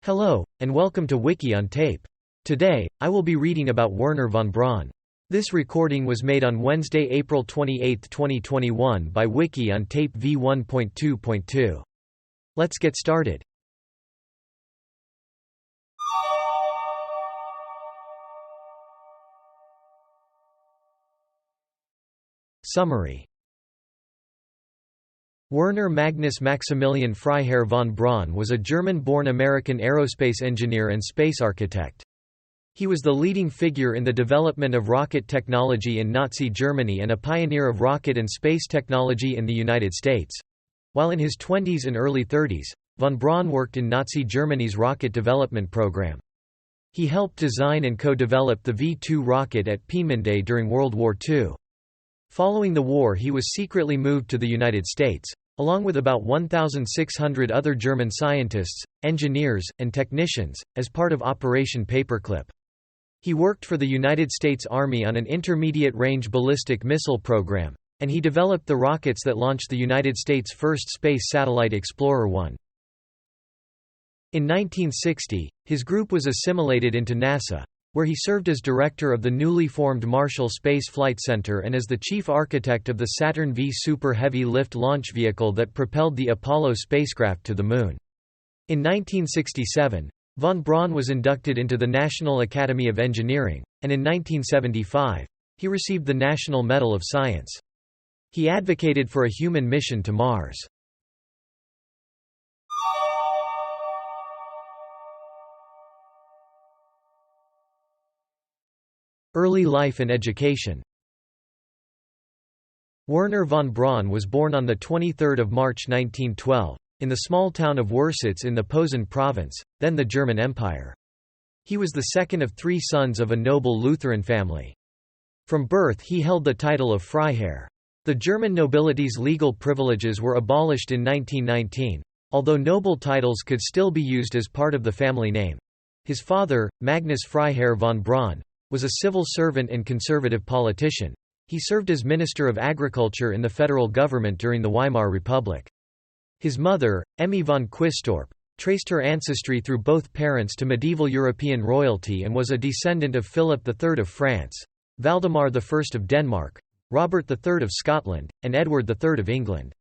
Hello, and welcome to Wiki-On-Tape. Today, I will be reading about Wernher von Braun. This recording was made on Wednesday, April 28, 2021 by Wiki-On-Tape v1.2.2. Let's get started. Summary. Wernher Magnus Maximilian Freiherr von Braun was a German-born American aerospace engineer and space architect. He was the leading figure in the development of rocket technology in Nazi Germany and a pioneer of rocket and space technology in the United States. While in his 20s and early 30s, von Braun worked in Nazi Germany's rocket development program. He helped design and co-develop the V-2 rocket at Peenemünde during World War II. Following the war, he was secretly moved to the United States, along with about 1,600 other German scientists, engineers, and technicians, as part of Operation Paperclip. He worked for the United States Army on an intermediate-range ballistic missile program, and he developed the rockets that launched the United States' first space satellite Explorer 1. In 1960, his group was assimilated into NASA, where he served as director of the newly formed Marshall Space Flight Center and as the chief architect of the Saturn V Super Heavy Lift launch vehicle that propelled the Apollo spacecraft to the Moon. In 1967, von Braun was inducted into the National Academy of Engineering, and in 1975, he received the National Medal of Science. He advocated for a human mission to Mars. Early life and education. Wernher von Braun was born on 23 March 1912, in the small town of Würsitz in the Posen province, then the German Empire. He was the second of three sons of a noble Lutheran family. From birth he held the title of Freiherr. The German nobility's legal privileges were abolished in 1919, although noble titles could still be used as part of the family name. His father, Magnus Freiherr von Braun, was a civil servant and conservative politician. He served as Minister of Agriculture in the federal government during the Weimar Republic. His mother, Emmy von Quistorp, traced her ancestry through both parents to medieval European royalty and was a descendant of Philip III of France, Valdemar I of Denmark, Robert III of Scotland, and Edward III of England.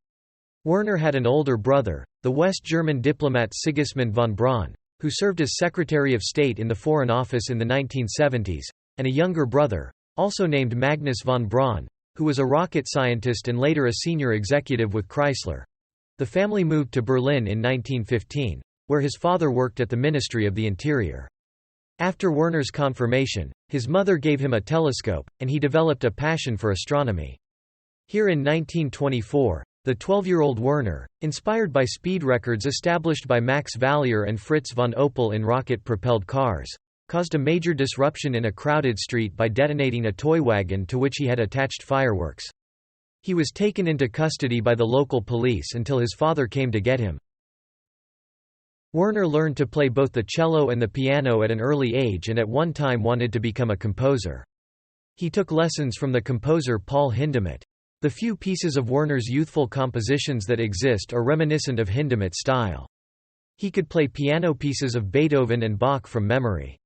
Wernher had an older brother, the West German diplomat Sigismund von Braun, who served as Secretary of State in the Foreign Office in the 1970s, and a younger brother, also named Magnus von Braun, who was a rocket scientist and later a senior executive with Chrysler. The family moved to Berlin in 1915, where his father worked at the Ministry of the Interior. After Wernher's confirmation, his mother gave him a telescope, and he developed a passion for astronomy. Here in 1924, the 12-year-old Wernher, inspired by speed records established by Max Valier and Fritz von Opel in rocket-propelled cars, caused a major disruption in a crowded street by detonating a toy wagon to which he had attached fireworks. He was taken into custody by the local police until his father came to get him. Wernher learned to play both the cello and the piano at an early age and at one time wanted to become a composer. He took lessons from the composer Paul Hindemith. The few pieces of Wernher's youthful compositions that exist are reminiscent of Hindemith's style. He could play piano pieces of Beethoven and Bach from memory.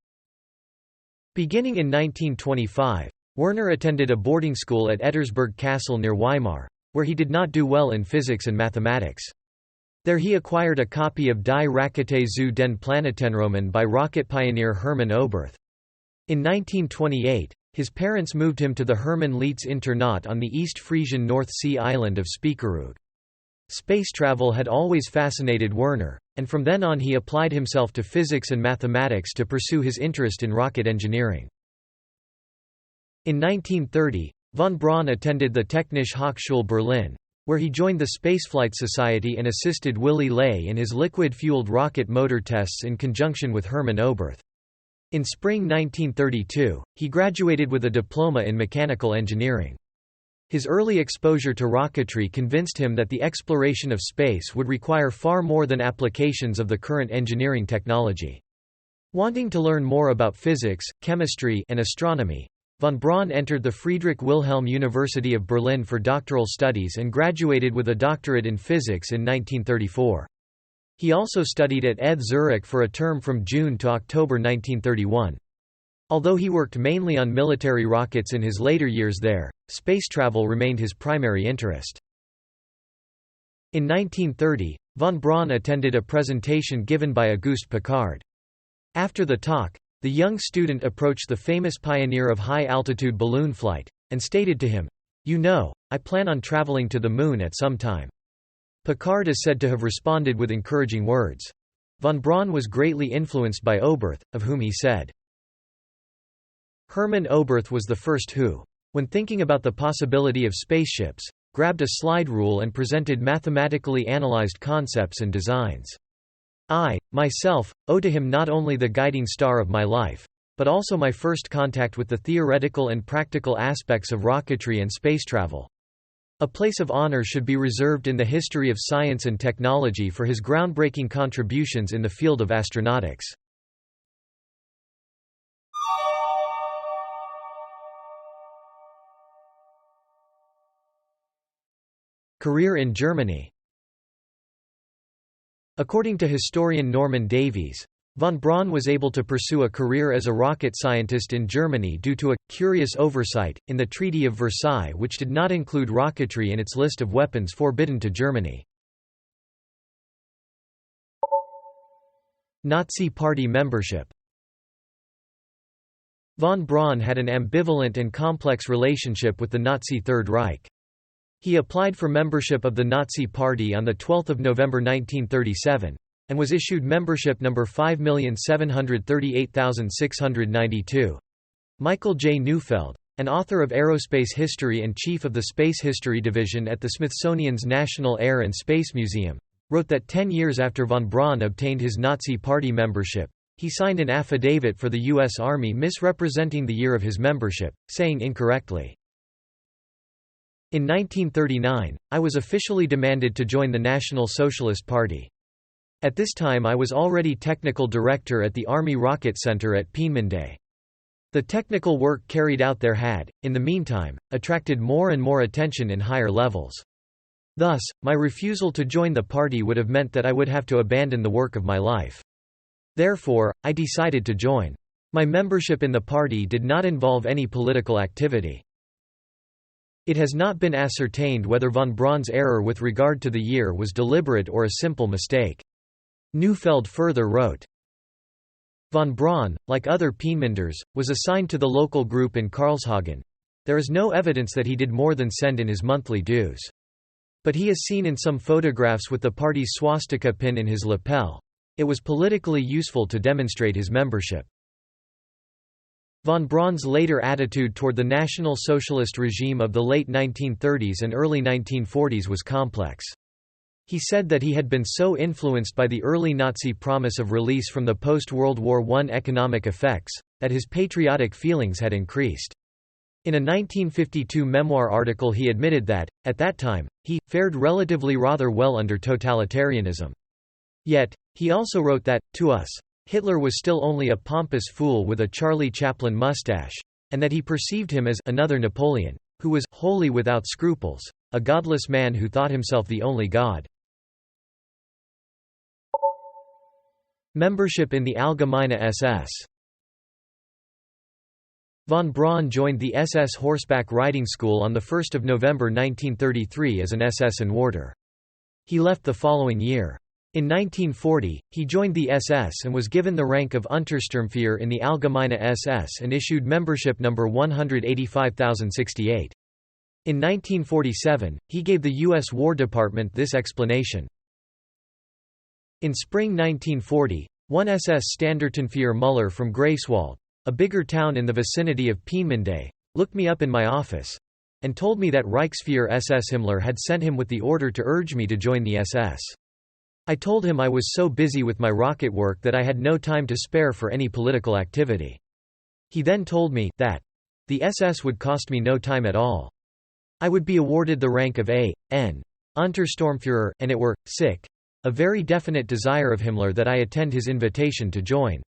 Beginning in 1925, Wernher attended a boarding school at Ettersberg Castle near Weimar, where he did not do well in physics and mathematics. There he acquired a copy of Die Rakete zu den Planetenroman by rocket pioneer Hermann Oberth. In 1928, his parents moved him to the Hermann Lietz Internat on the East Frisian North Sea island of Spiekeroog. Space travel had always fascinated Wernher, and from then on he applied himself to physics and mathematics to pursue his interest in rocket engineering. In 1930, von Braun attended the Technische Hochschule Berlin, where he joined the Spaceflight Society and assisted Willy Ley in his liquid-fueled rocket motor tests in conjunction with Hermann Oberth. In spring 1932, he graduated with a diploma in mechanical engineering. His early exposure to rocketry convinced him that the exploration of space would require far more than applications of the current engineering technology. Wanting to learn more about physics, chemistry, and astronomy, von Braun entered the Friedrich Wilhelm University of Berlin for doctoral studies and graduated with a doctorate in physics in 1934. He also studied at ETH Zurich for a term from June to October 1931. Although he worked mainly on military rockets in his later years there, space travel remained his primary interest. In 1930, von Braun attended a presentation given by Auguste Piccard. After the talk, the young student approached the famous pioneer of high-altitude balloon flight, and stated to him, "You know, I plan on traveling to the Moon at some time." Piccard is said to have responded with encouraging words. Von Braun was greatly influenced by Oberth, of whom he said, "Hermann Oberth was the first who, when thinking about the possibility of spaceships, grabbed a slide rule and presented mathematically analyzed concepts and designs. I, myself, owe to him not only the guiding star of my life, but also my first contact with the theoretical and practical aspects of rocketry and space travel. A place of honor should be reserved in the history of science and technology for his groundbreaking contributions in the field of astronautics." Career in Germany. According to historian Norman Davies, von Braun was able to pursue a career as a rocket scientist in Germany due to a curious oversight in the Treaty of Versailles, which did not include rocketry in its list of weapons forbidden to Germany. Nazi Party membership. Von Braun had an ambivalent and complex relationship with the Nazi Third Reich. He applied for membership of the Nazi Party on 12 November 1937, and was issued membership number 5,738,692. Michael J. Neufeld, an author of aerospace history and chief of the Space History Division at the Smithsonian's National Air and Space Museum, wrote that 10 years after von Braun obtained his Nazi Party membership, he signed an affidavit for the U.S. Army misrepresenting the year of his membership, saying incorrectly, "In 1939, I was officially demanded to join the National Socialist Party. At this time I was already technical director at the Army Rocket Center at Peenemünde. The technical work carried out there had, in the meantime, attracted more and more attention in higher levels. Thus, my refusal to join the party would have meant that I would have to abandon the work of my life. Therefore, I decided to join. My membership in the party did not involve any political activity." It has not been ascertained whether von Braun's error with regard to the year was deliberate or a simple mistake. Neufeld further wrote, "Von Braun, like other Peenemünders, was assigned to the local group in Karlshagen. There is no evidence that he did more than send in his monthly dues. But he is seen in some photographs with the party's swastika pin in his lapel. It was politically useful to demonstrate his membership." Von Braun's later attitude toward the National Socialist regime of the late 1930s and early 1940s was complex. He said that he had been so influenced by the early Nazi promise of release from the post-World War I economic effects, that his patriotic feelings had increased. In a 1952 memoir article he admitted that, at that time, he fared relatively rather well under totalitarianism. Yet, he also wrote that, to us, Hitler was still only a pompous fool with a Charlie Chaplin mustache, and that he perceived him as another Napoleon, who was wholly without scruples, a godless man who thought himself the only god. Membership in the Allgemeine-SS. Von Braun joined the SS horseback riding school on 1 November 1933 as an SS inwarder. He left the following year. In 1940, he joined the SS and was given the rank of Untersturmführer in the Allgemeine-SS and issued membership number 185,068. In 1947, he gave the U.S. War Department this explanation. In spring 1940, one SS Standartenführer Müller from Greifswald, a bigger town in the vicinity of Peenemünde, looked me up in my office and told me that Reichsführer SS Himmler had sent him with the order to urge me to join the SS. I told him I was so busy with my rocket work that I had no time to spare for any political activity. He then told me that the SS would cost me no time at all. I would be awarded the rank of A.N. Untersturmführer, and it were, a very definite desire of Himmler that I attend his invitation to join.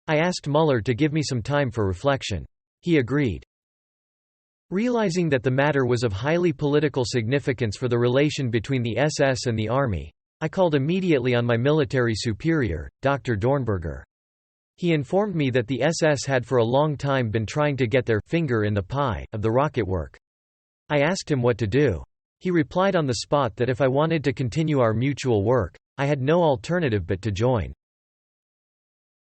I asked Müller to give me some time for reflection. He agreed. Realizing that the matter was of highly political significance for the relation between the SS and the Army, I called immediately on my military superior, Dr. Dornberger. He informed me that the SS had for a long time been trying to get their finger in the pie of the rocket work. I asked him what to do. He replied on the spot that if I wanted to continue our mutual work, I had no alternative but to join.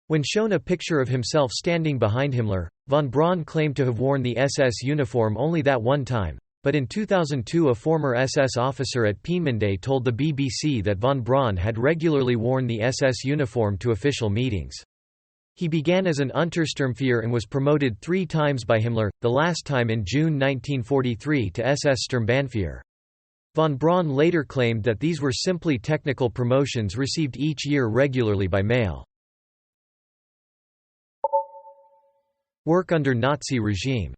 When shown a picture of himself standing behind Himmler, von Braun claimed to have worn the SS uniform only that one time, but in 2002 a former SS officer at Peenemünde told the BBC that von Braun had regularly worn the SS uniform to official meetings. He began as an Untersturmführer and was promoted 3 times by Himmler, the last time in June 1943 to SS Sturmbannführer. Von Braun later claimed that these were simply technical promotions received each year regularly by mail. Work under Nazi regime.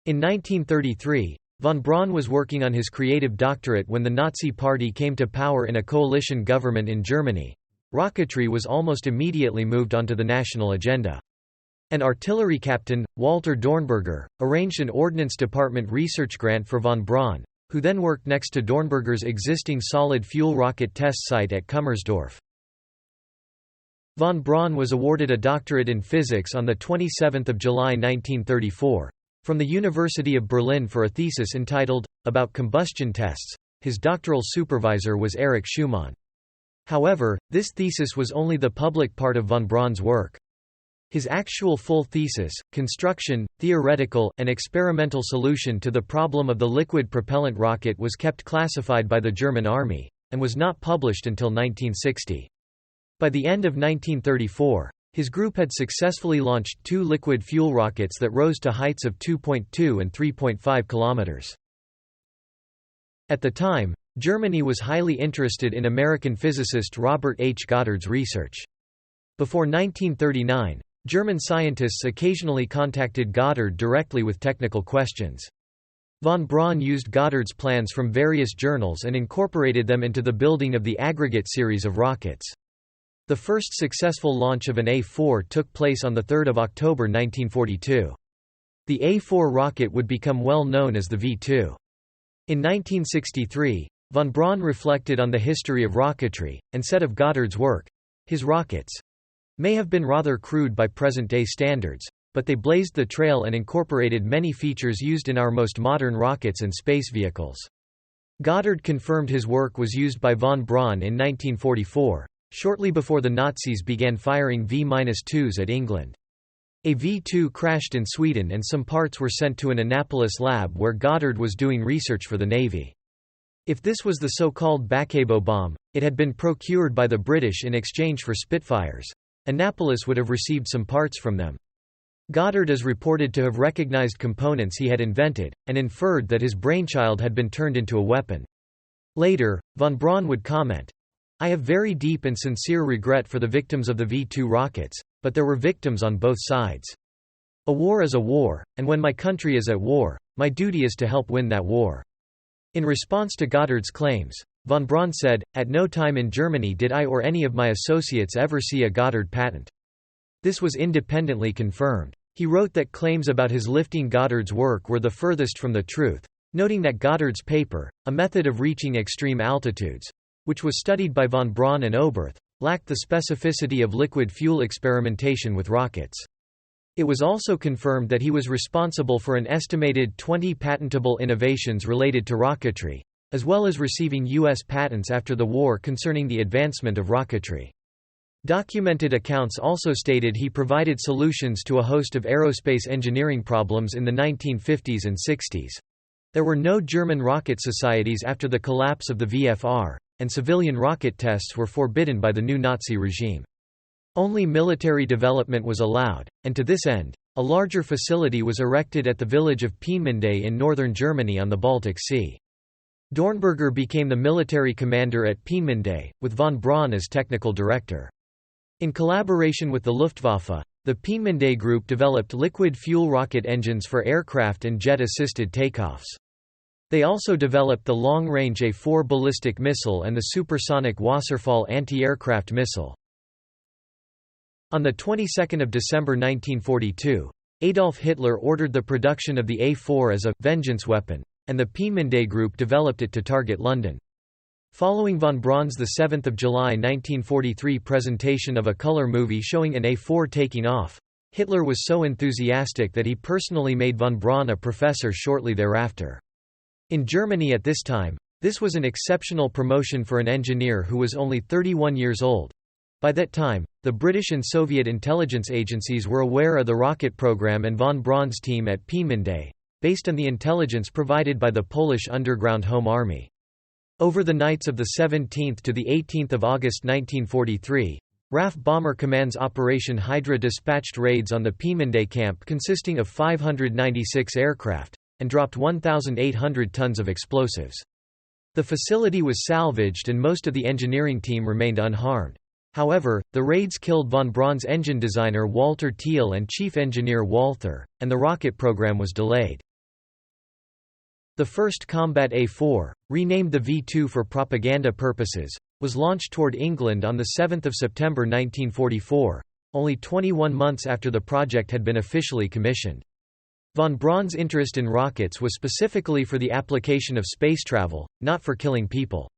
In 1933, von Braun was working on his creative doctorate when the Nazi Party came to power in a coalition government in Germany. Rocketry was almost immediately moved onto the national agenda. An artillery captain, Walter Dornberger, arranged an Ordnance Department research grant for von Braun, who then worked next to Dornberger's existing solid-fuel rocket test site at Kummersdorf. Von Braun was awarded a doctorate in physics on 27 July 1934, from the University of Berlin for a thesis entitled, About Combustion Tests. His doctoral supervisor was Erich Schumann. However, this thesis was only the public part of von Braun's work. His actual full thesis, construction, theoretical, and experimental solution to the problem of the liquid propellant rocket was kept classified by the German army, and was not published until 1960. By the end of 1934, his group had successfully launched 2 liquid fuel rockets that rose to heights of 2.2 and 3.5 kilometers. At the time, Germany was highly interested in American physicist Robert H. Goddard's research. Before 1939, German scientists occasionally contacted Goddard directly with technical questions. Von Braun used Goddard's plans from various journals and incorporated them into the building of the aggregate series of rockets. The first successful launch of an A-4 took place on 3 October 1942. The A-4 rocket would become well known as the V2. In 1963, von Braun reflected on the history of rocketry, and said of Goddard's work, "His rockets may have been rather crude by present-day standards, but they blazed the trail and incorporated many features used in our most modern rockets and space vehicles." Goddard confirmed his work was used by von Braun in 1944, shortly before the Nazis began firing V-2s at England. A V-2 crashed in Sweden and some parts were sent to an Annapolis lab where Goddard was doing research for the Navy. If this was the so-called Bakabo bomb, it had been procured by the British in exchange for Spitfires. Annapolis would have received some parts from them. Goddard is reported to have recognized components he had invented, and inferred that his brainchild had been turned into a weapon. Later, von Braun would comment, "I have very deep and sincere regret for the victims of the V-2 rockets, but there were victims on both sides. A war is a war, and when my country is at war, my duty is to help win that war." In response to Goddard's claims, von Braun said, "At no time in Germany did I or any of my associates ever see a Goddard patent." This was independently confirmed. He wrote that claims about his lifting Goddard's work were the furthest from the truth, noting that Goddard's paper, a method of reaching extreme altitudes, which was studied by von Braun and Oberth, lacked the specificity of liquid fuel experimentation with rockets. It was also confirmed that he was responsible for an estimated 20 patentable innovations related to rocketry, as well as receiving U.S. patents after the war concerning the advancement of rocketry. Documented accounts also stated he provided solutions to a host of aerospace engineering problems in the 1950s and 60s. There were no German rocket societies after the collapse of the VFR, and civilian rocket tests were forbidden by the new Nazi regime. Only military development was allowed, and to this end, a larger facility was erected at the village of Peenemünde in northern Germany on the Baltic Sea. Dornberger became the military commander at Peenemünde, with von Braun as technical director. In collaboration with the Luftwaffe, the Peenemünde group developed liquid fuel rocket engines for aircraft and jet-assisted takeoffs. They also developed the long-range A-4 ballistic missile and the supersonic Wasserfall anti-aircraft missile. On the 22nd of December 1942, Adolf Hitler ordered the production of the A-4 as a «vengeance weapon», and the Peenemünde group developed it to target London. Following von Braun's 7 July 1943 presentation of a color movie showing an A4 taking off, Hitler was so enthusiastic that he personally made von Braun a professor shortly thereafter. In Germany at this time, this was an exceptional promotion for an engineer who was only 31 years old. By that time, the British and Soviet intelligence agencies were aware of the rocket program and von Braun's team at Peenemünde, based on the intelligence provided by the Polish Underground Home Army. Over the nights of 17 to 18 August 1943, RAF Bomber Command's Operation Hydra dispatched raids on the Peenemünde camp consisting of 596 aircraft, and dropped 1,800 tons of explosives. The facility was salvaged and most of the engineering team remained unharmed. However, the raids killed von Braun's engine designer Walter Thiel and chief engineer Walther, and the rocket program was delayed. The first combat A4, renamed the V2 for propaganda purposes, was launched toward England on 7 September 1944, only 21 months after the project had been officially commissioned. Von Braun's interest in rockets was specifically for the application of space travel, not for killing people.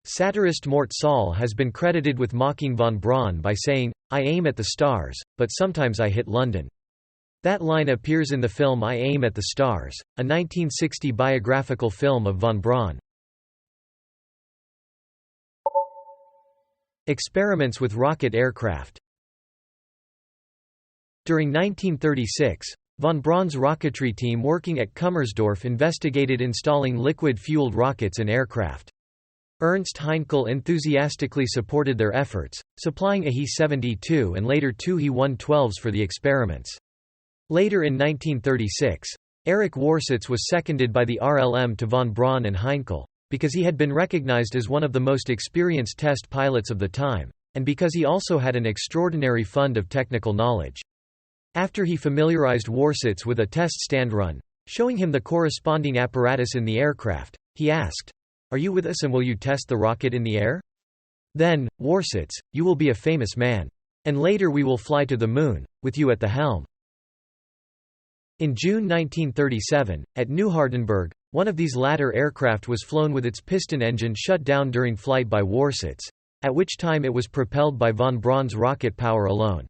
Satirist Mort Saul has been credited with mocking von Braun by saying, "I aim at the stars, but sometimes I hit London." That line appears in the film I Aim at the Stars, a 1960 biographical film of von Braun. Experiments with rocket aircraft. During 1936, von Braun's rocketry team working at Kummersdorf investigated installing liquid-fueled rockets in aircraft. Ernst Heinkel enthusiastically supported their efforts, supplying a He-72 and later two He-112s for the experiments. Later in 1936, Erich Warsitz was seconded by the RLM to von Braun and Heinkel, because he had been recognized as one of the most experienced test pilots of the time, and because he also had an extraordinary fund of technical knowledge. After he familiarized Warsitz with a test stand run, showing him the corresponding apparatus in the aircraft, he asked, "Are you with us and will you test the rocket in the air? Then, Warsitz, you will be a famous man. And later we will fly to the moon, with you at the helm." In June 1937, at Neuhardenberg, one of these latter aircraft was flown with its piston engine shut down during flight by Warsitz, at which time it was propelled by von Braun's rocket power alone.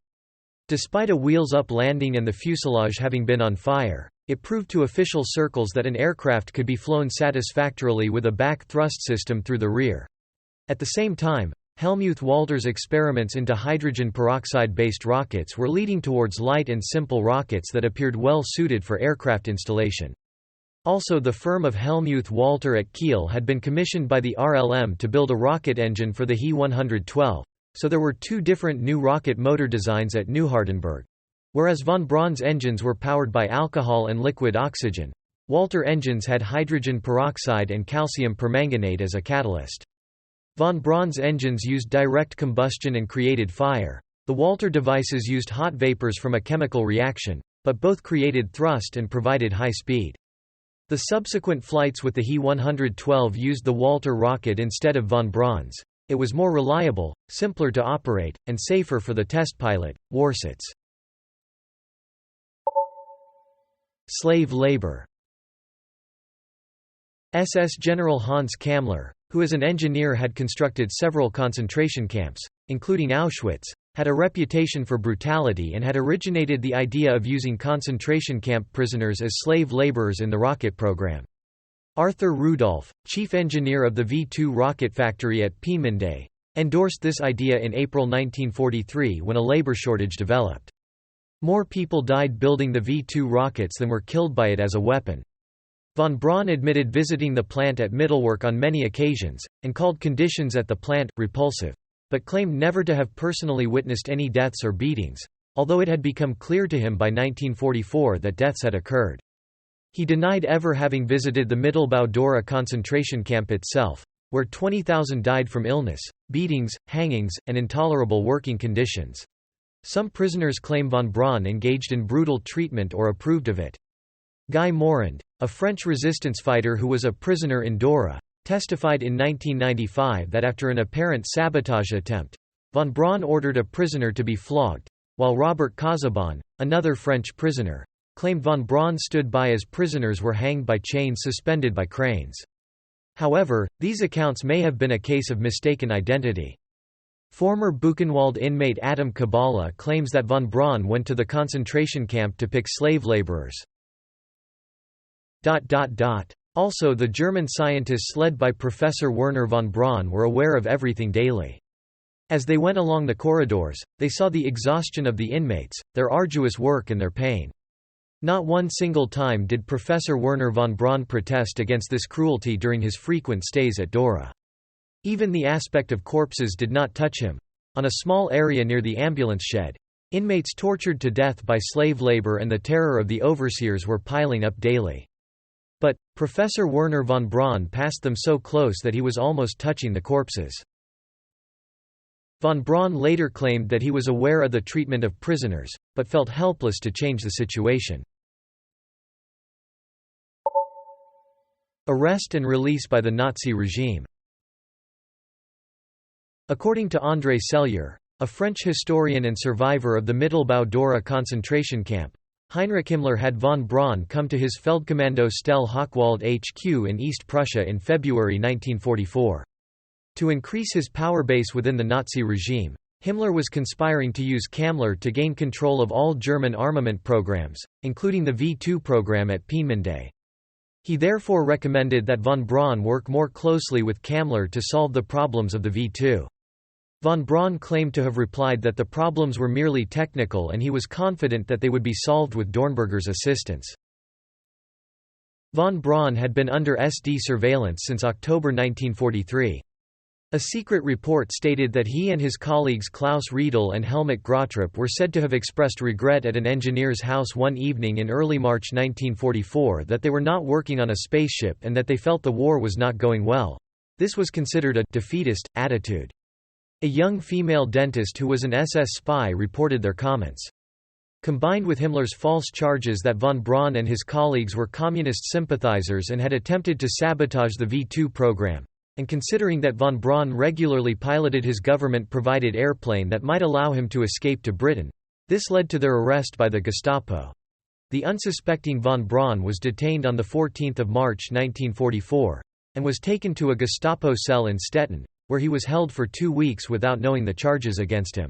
Despite a wheels-up landing and the fuselage having been on fire, it proved to official circles that an aircraft could be flown satisfactorily with a back thrust system through the rear. At the same time, Helmuth Walter's experiments into hydrogen peroxide-based rockets were leading towards light and simple rockets that appeared well suited for aircraft installation. Also, the firm of Helmuth Walter at Kiel had been commissioned by the RLM to build a rocket engine for the He-112, so there were two different new rocket motor designs at Neuhardenberg. Whereas von Braun's engines were powered by alcohol and liquid oxygen, Walter engines had hydrogen peroxide and calcium permanganate as a catalyst. Von Braun's engines used direct combustion and created fire. The Walter devices used hot vapors from a chemical reaction, but both created thrust and provided high speed. The subsequent flights with the He-112 used the Walter rocket instead of von Braun's. It was more reliable, simpler to operate, and safer for the test pilot, Warsitz. Slave labor. SS General Hans Kammler, who as an engineer had constructed several concentration camps, including Auschwitz, had a reputation for brutality and had originated the idea of using concentration camp prisoners as slave laborers in the rocket program. Arthur Rudolph, chief engineer of the V2 rocket factory at Peenemünde, endorsed this idea in April 1943 when a labor shortage developed. More people died building the V2 rockets than were killed by it as a weapon. Von Braun admitted visiting the plant at Mittelwerk on many occasions, and called conditions at the plant repulsive, but claimed never to have personally witnessed any deaths or beatings, although it had become clear to him by 1944 that deaths had occurred. He denied ever having visited the Mittelbau-Dora concentration camp itself, where 20,000 died from illness, beatings, hangings, and intolerable working conditions. Some prisoners claim von Braun engaged in brutal treatment or approved of it. Guy Morand, a French resistance fighter who was a prisoner in Dora, testified in 1995 that after an apparent sabotage attempt, von Braun ordered a prisoner to be flogged, while Robert Casaubon, another French prisoner, claimed von Braun stood by as prisoners were hanged by chains suspended by cranes. However, these accounts may have been a case of mistaken identity. Former Buchenwald inmate Adam Kabala claims that von Braun went to the concentration camp to pick slave laborers. Also, the German scientists led by Professor Wernher von Braun were aware of everything daily. As they went along the corridors, they saw the exhaustion of the inmates, their arduous work and their pain. Not one single time did Professor Wernher von Braun protest against this cruelty during his frequent stays at Dora. Even the aspect of corpses did not touch him. On a small area near the ambulance shed, inmates tortured to death by slave labor and the terror of the overseers were piling up daily. But, Professor Wernher von Braun passed them so close that he was almost touching the corpses. Von Braun later claimed that he was aware of the treatment of prisoners, but felt helpless to change the situation. Arrest and release by the Nazi regime. According to André Sellier, a French historian and survivor of the Mittelbau-Dora concentration camp, Heinrich Himmler had von Braun come to his Feldkommando Stelle Hochwald HQ in East Prussia in February 1944. To increase his power base within the Nazi regime, Himmler was conspiring to use Kammler to gain control of all German armament programs, including the V2 program at Peenemünde. He therefore recommended that von Braun work more closely with Kammler to solve the problems of the V2. Von Braun claimed to have replied that the problems were merely technical and he was confident that they would be solved with Dornberger's assistance. Von Braun had been under SD surveillance since October 1943. A secret report stated that he and his colleagues Klaus Riedel and Helmut Grotrup were said to have expressed regret at an engineer's house one evening in early March 1944 that they were not working on a spaceship and that they felt the war was not going well. This was considered a defeatist attitude. A young female dentist who was an SS spy reported their comments. Combined with Himmler's false charges that von Braun and his colleagues were communist sympathizers and had attempted to sabotage the V2 program, and considering that von Braun regularly piloted his government-provided airplane that might allow him to escape to Britain, this led to their arrest by the Gestapo. The unsuspecting von Braun was detained on 14 March 1944, and was taken to a Gestapo cell in Stettin, where he was held for 2 weeks without knowing the charges against him.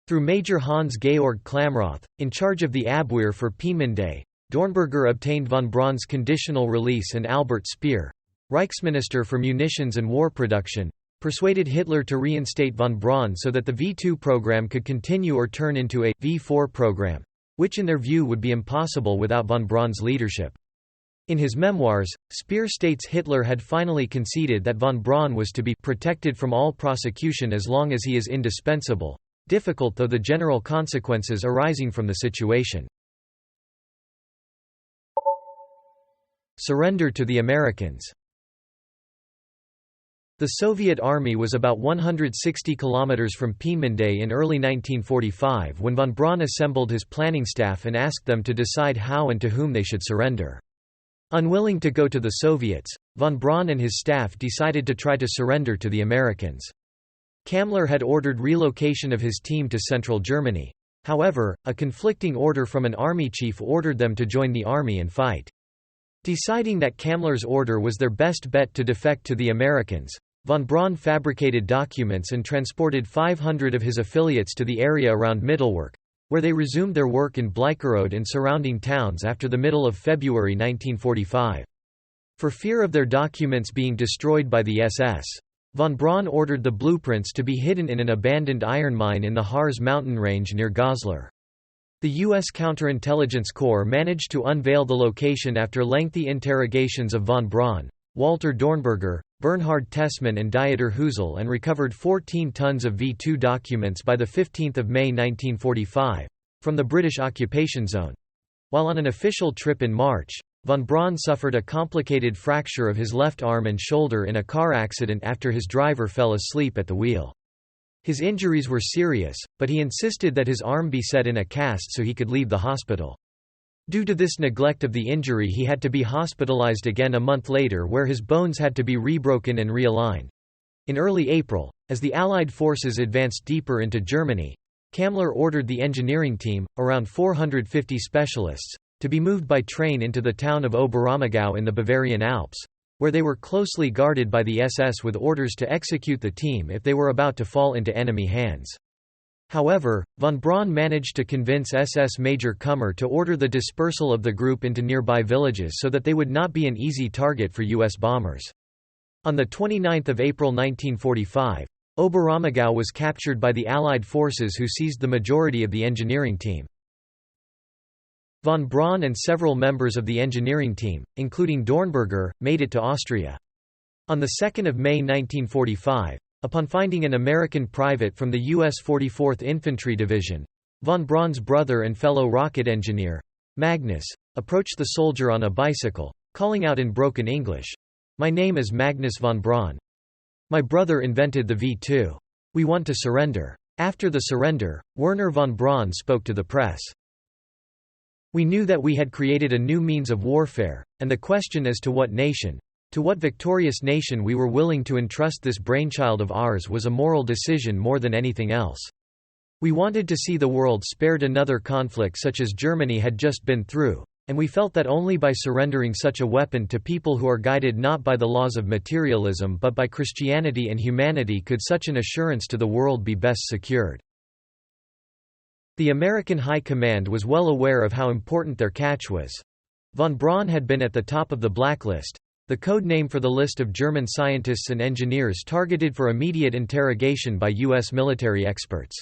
Through Major Hans-Georg Klamroth, in charge of the Abwehr for Peenemünde, Dornberger obtained von Braun's conditional release, and Albert Speer, Reichsminister for Munitions and War Production, persuaded Hitler to reinstate von Braun so that the V2 program could continue or turn into a V4 program, which in their view would be impossible without von Braun's leadership. In his memoirs, Speer states Hitler had finally conceded that von Braun was to be protected from all prosecution as long as he is indispensable, difficult though the general consequences arising from the situation. Surrender to the Americans. The Soviet Army was about 160 kilometers from Peenemünde in early 1945 when von Braun assembled his planning staff and asked them to decide how and to whom they should surrender. Unwilling to go to the Soviets, von Braun and his staff decided to try to surrender to the Americans. Kammler had ordered relocation of his team to central Germany. However, a conflicting order from an army chief ordered them to join the army and fight. Deciding that Kammler's order was their best bet to defect to the Americans, von Braun fabricated documents and transported 500 of his affiliates to the area around Mittelwerk, where they resumed their work in Bleicherode and surrounding towns after the middle of February 1945. For fear of their documents being destroyed by the SS, von Braun ordered the blueprints to be hidden in an abandoned iron mine in the Harz mountain range near Goslar. The U.S. Counterintelligence Corps managed to unveil the location after lengthy interrogations of von Braun, Walter Dornberger, Bernhard Tessmann and Dieter Husel, and recovered 14 tons of V2 documents by 15 May 1945, from the British occupation zone. While on an official trip in March, von Braun suffered a complicated fracture of his left arm and shoulder in a car accident after his driver fell asleep at the wheel. His injuries were serious, but he insisted that his arm be set in a cast so he could leave the hospital. Due to this neglect of the injury, he had to be hospitalized again a month later, where his bones had to be rebroken and realigned. In early April, as the Allied forces advanced deeper into Germany, Kammler ordered the engineering team, around 450 specialists, to be moved by train into the town of Oberammergau in the Bavarian Alps, where they were closely guarded by the SS with orders to execute the team if they were about to fall into enemy hands. However, von Braun managed to convince SS Major Kummer to order the dispersal of the group into nearby villages so that they would not be an easy target for U.S. bombers. On 29 April 1945, Oberammergau was captured by the Allied forces who seized the majority of the engineering team. Von Braun and several members of the engineering team, including Dornberger, made it to Austria. On 2 May 1945, upon finding an American private from the U.S. 44th Infantry Division, von Braun's brother and fellow rocket engineer, Magnus, approached the soldier on a bicycle, calling out in broken English, "My name is Magnus von Braun. My brother invented the V2. We want to surrender." After the surrender, Wernher von Braun spoke to the press. "We knew that we had created a new means of warfare, and the question as to what nation, to what victorious nation we were willing to entrust this brainchild of ours was a moral decision more than anything else. We wanted to see the world spared another conflict such as Germany had just been through, and we felt that only by surrendering such a weapon to people who are guided not by the laws of materialism but by Christianity and humanity could such an assurance to the world be best secured." The American High Command was well aware of how important their catch was. Von Braun had been at the top of the blacklist, the code name for the list of German scientists and engineers targeted for immediate interrogation by U.S. military experts.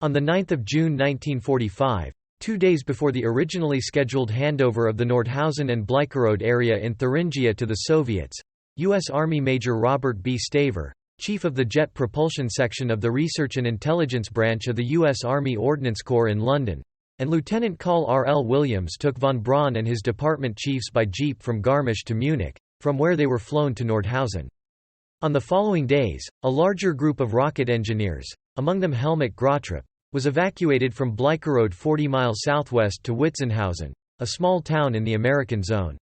On 9 June 1945, 2 days before the originally scheduled handover of the Nordhausen and Bleicherode area in Thuringia to the Soviets, U.S. Army Major Robert B. Staver, chief of the Jet Propulsion Section of the Research and Intelligence Branch of the U.S. Army Ordnance Corps in London, and Lieutenant Col R. L. Williams took von Braun and his department chiefs by jeep from Garmisch to Munich, from where they were flown to Nordhausen. On the following days, a larger group of rocket engineers, among them Helmut Grotrup, was evacuated from Bleicherode 40 miles southwest to Witzenhausen, a small town in the American zone.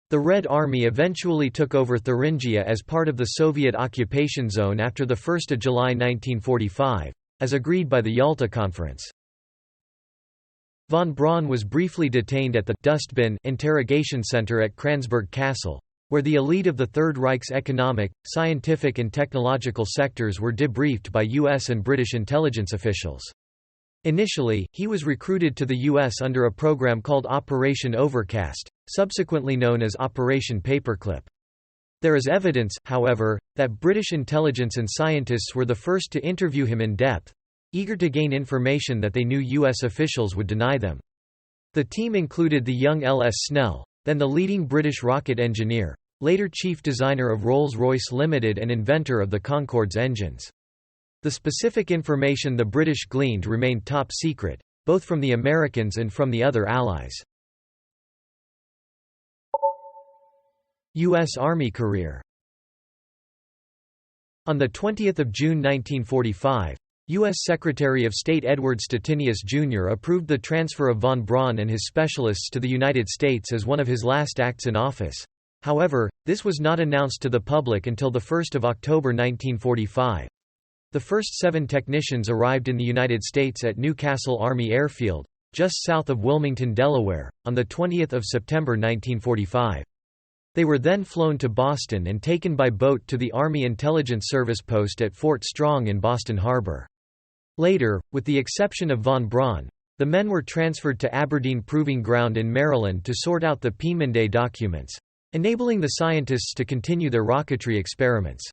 The Red Army eventually took over Thuringia as part of the Soviet occupation zone after 1 July 1945, as agreed by the Yalta Conference. Von Braun was briefly detained at the «Dustbin» interrogation center at Kransberg Castle, where the elite of the Third Reich's economic, scientific and technological sectors were debriefed by U.S. and British intelligence officials. Initially, he was recruited to the U.S. under a program called Operation Overcast, subsequently known as Operation Paperclip. There is evidence, however, that British intelligence and scientists were the first to interview him in depth, eager to gain information that they knew U.S. officials would deny them. The team included the young L.S. Snell, then the leading British rocket engineer, later chief designer of Rolls-Royce Limited and inventor of the Concorde's engines. The specific information the British gleaned remained top secret, both from the Americans and from the other Allies. U.S. Army career. On 20 June 1945, U.S. Secretary of State Edward Stettinius, Jr. approved the transfer of von Braun and his specialists to the United States as one of his last acts in office. However, this was not announced to the public until 1 October 1945. The first 7 technicians arrived in the United States at Newcastle Army Airfield, just south of Wilmington, Delaware, on 20 September 1945. They were then flown to Boston and taken by boat to the Army Intelligence Service post at Fort Strong in Boston Harbor. Later, with the exception of von Braun, the men were transferred to Aberdeen Proving Ground in Maryland to sort out the Peenemünde documents, enabling the scientists to continue their rocketry experiments.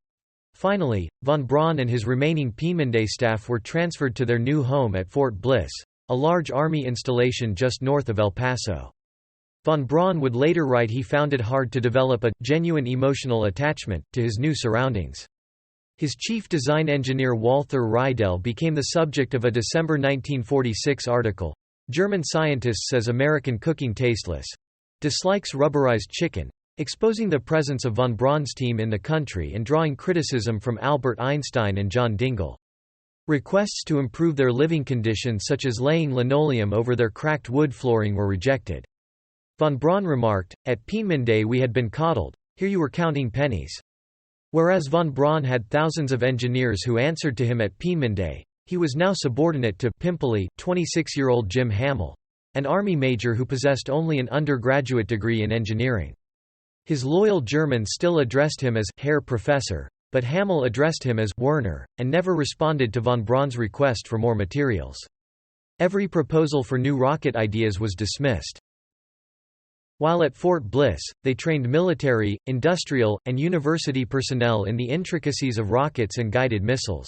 Finally, von Braun and his remaining Peenemünde staff were transferred to their new home at Fort Bliss, a large Army installation just north of El Paso. Von Braun would later write he found it hard to develop a genuine emotional attachment to his new surroundings. His chief design engineer Walther Riedel became the subject of a December 1946 article, "German Scientist Says American Cooking Tasteless. Dislikes Rubberized Chicken," exposing the presence of von Braun's team in the country and drawing criticism from Albert Einstein and John Dingell. Requests to improve their living conditions such as laying linoleum over their cracked wood flooring were rejected. Von Braun remarked, "At Peenemünde we had been coddled, here you were counting pennies." Whereas von Braun had thousands of engineers who answered to him at Peenemünde, he was now subordinate to pimply 26-year-old Jim Hamill, an Army major who possessed only an undergraduate degree in engineering. His loyal Germans still addressed him as Herr Professor, but Hamel addressed him as Werner, and never responded to von Braun's request for more materials. Every proposal for new rocket ideas was dismissed. While at Fort Bliss, they trained military, industrial, and university personnel in the intricacies of rockets and guided missiles.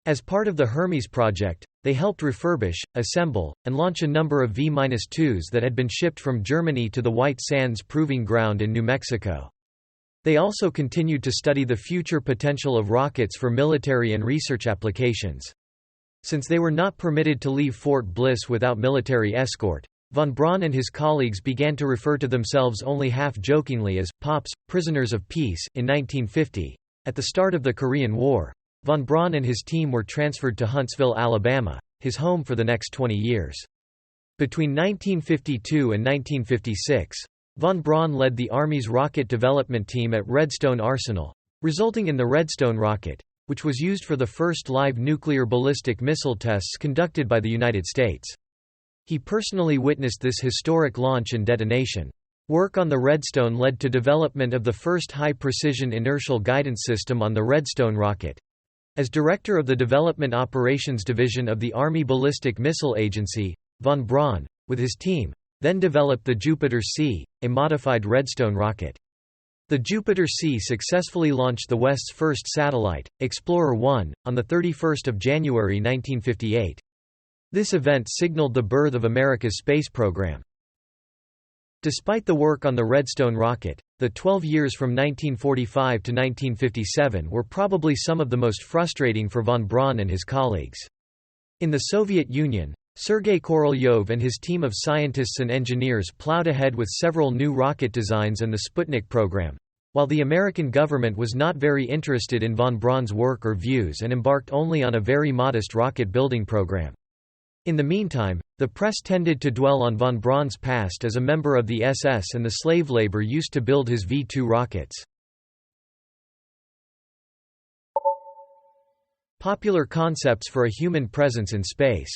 As part of the Hermes project, they helped refurbish, assemble, and launch a number of v1.2.2s that had been shipped from Germany to the White Sands Proving Ground in New Mexico. They also continued to study the future potential of rockets for military and research applications. Since they were not permitted to leave Fort Bliss without military escort, von Braun and his colleagues began to refer to themselves only half-jokingly as «Pops, prisoners of peace». In 1950, at the start of the Korean War, von Braun and his team were transferred to Huntsville, Alabama, his home for the next 20 years. Between 1952 and 1956, von Braun led the Army's rocket development team at Redstone Arsenal, resulting in the Redstone rocket, which was used for the first live nuclear ballistic missile tests conducted by the United States. He personally witnessed this historic launch and detonation. Work on the Redstone led to development of the first high-precision inertial guidance system on the Redstone rocket. As director of the Development Operations Division of the Army Ballistic Missile Agency, von Braun, with his team, then developed the Jupiter C, a modified Redstone rocket. The Jupiter C successfully launched the West's first satellite, Explorer 1, on 31 January 1958. This event signaled the birth of America's space program. Despite the work on the Redstone rocket, the 12 years from 1945 to 1957 were probably some of the most frustrating for von Braun and his colleagues. In the Soviet Union, Sergei Korolyov and his team of scientists and engineers plowed ahead with several new rocket designs and the Sputnik program, while the American government was not very interested in von Braun's work or views and embarked only on a very modest rocket building program. In the meantime, the press tended to dwell on von Braun's past as a member of the SS and the slave labor used to build his V-2 rockets. Popular concepts for a human presence in space.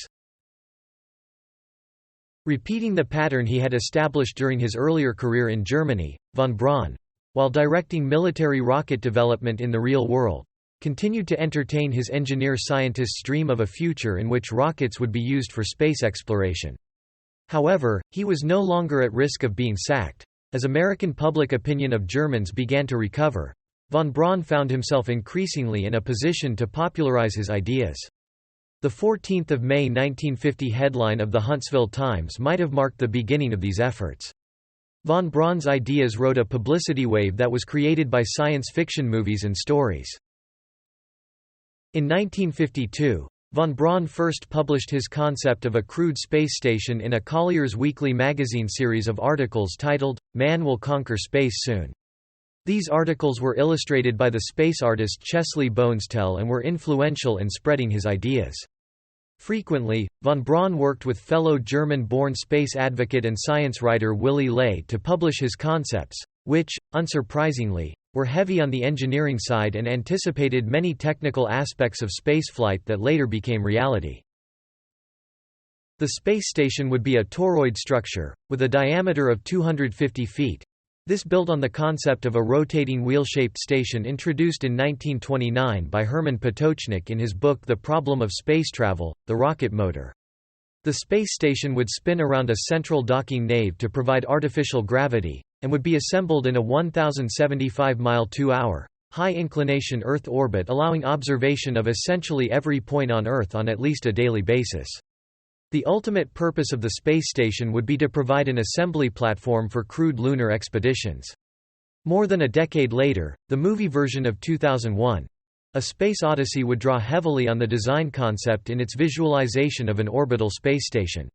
Repeating the pattern he had established during his earlier career in Germany, von Braun, while directing military rocket development in the real world, continued to entertain his engineer-scientist's dream of a future in which rockets would be used for space exploration. However, he was no longer at risk of being sacked. As American public opinion of Germans began to recover, von Braun found himself increasingly in a position to popularize his ideas. The 14th of May 1950 headline of the Huntsville Times might have marked the beginning of these efforts. Von Braun's ideas rode a publicity wave that was created by science fiction movies and stories. In 1952, von Braun first published his concept of a crewed space station in a Collier's Weekly magazine series of articles titled, "Man Will Conquer Space Soon." These articles were illustrated by the space artist Chesley Bonestell and were influential in spreading his ideas. Frequently, von Braun worked with fellow German-born space advocate and science writer Willy Ley to publish his concepts, which, unsurprisingly, were heavy on the engineering side and anticipated many technical aspects of spaceflight that later became reality. The space station would be a toroid structure, with a diameter of 250 feet. This built on the concept of a rotating wheel-shaped station introduced in 1929 by Hermann Potočnik in his book The Problem of Space Travel, The Rocket Motor. The space station would spin around a central docking nave to provide artificial gravity, and would be assembled in a 1,075-mile/hour, high-inclination Earth orbit allowing observation of essentially every point on Earth on at least a daily basis. The ultimate purpose of the space station would be to provide an assembly platform for crewed lunar expeditions. More than a decade later, the movie version of 2001, A Space Odyssey, would draw heavily on the design concept in its visualization of an orbital space station.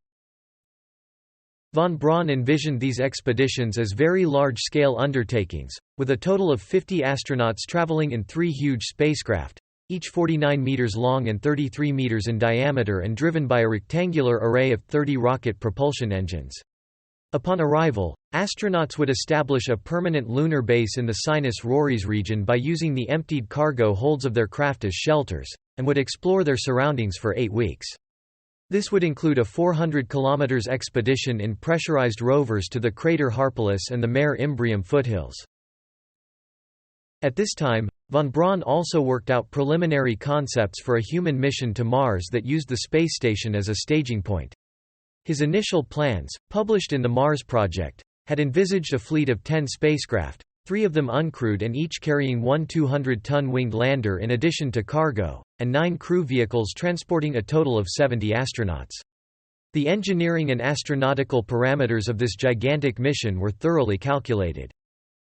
Von Braun envisioned these expeditions as very large-scale undertakings, with a total of 50 astronauts traveling in 3 huge spacecraft, each 49 meters long and 33 meters in diameter and driven by a rectangular array of 30 rocket propulsion engines. Upon arrival, astronauts would establish a permanent lunar base in the Sinus Roris region by using the emptied cargo holds of their craft as shelters, and would explore their surroundings for 8 weeks. This would include a 400 km expedition in pressurized rovers to the crater Harpalus and the Mare Imbrium foothills. At this time, von Braun also worked out preliminary concepts for a human mission to Mars that used the space station as a staging point. His initial plans, published in the Mars Project, had envisaged a fleet of 10 spacecraft, 3 of them uncrewed and each carrying one 200-ton winged lander in addition to cargo, and 9 crew vehicles transporting a total of 70 astronauts. The engineering and astronautical parameters of this gigantic mission were thoroughly calculated.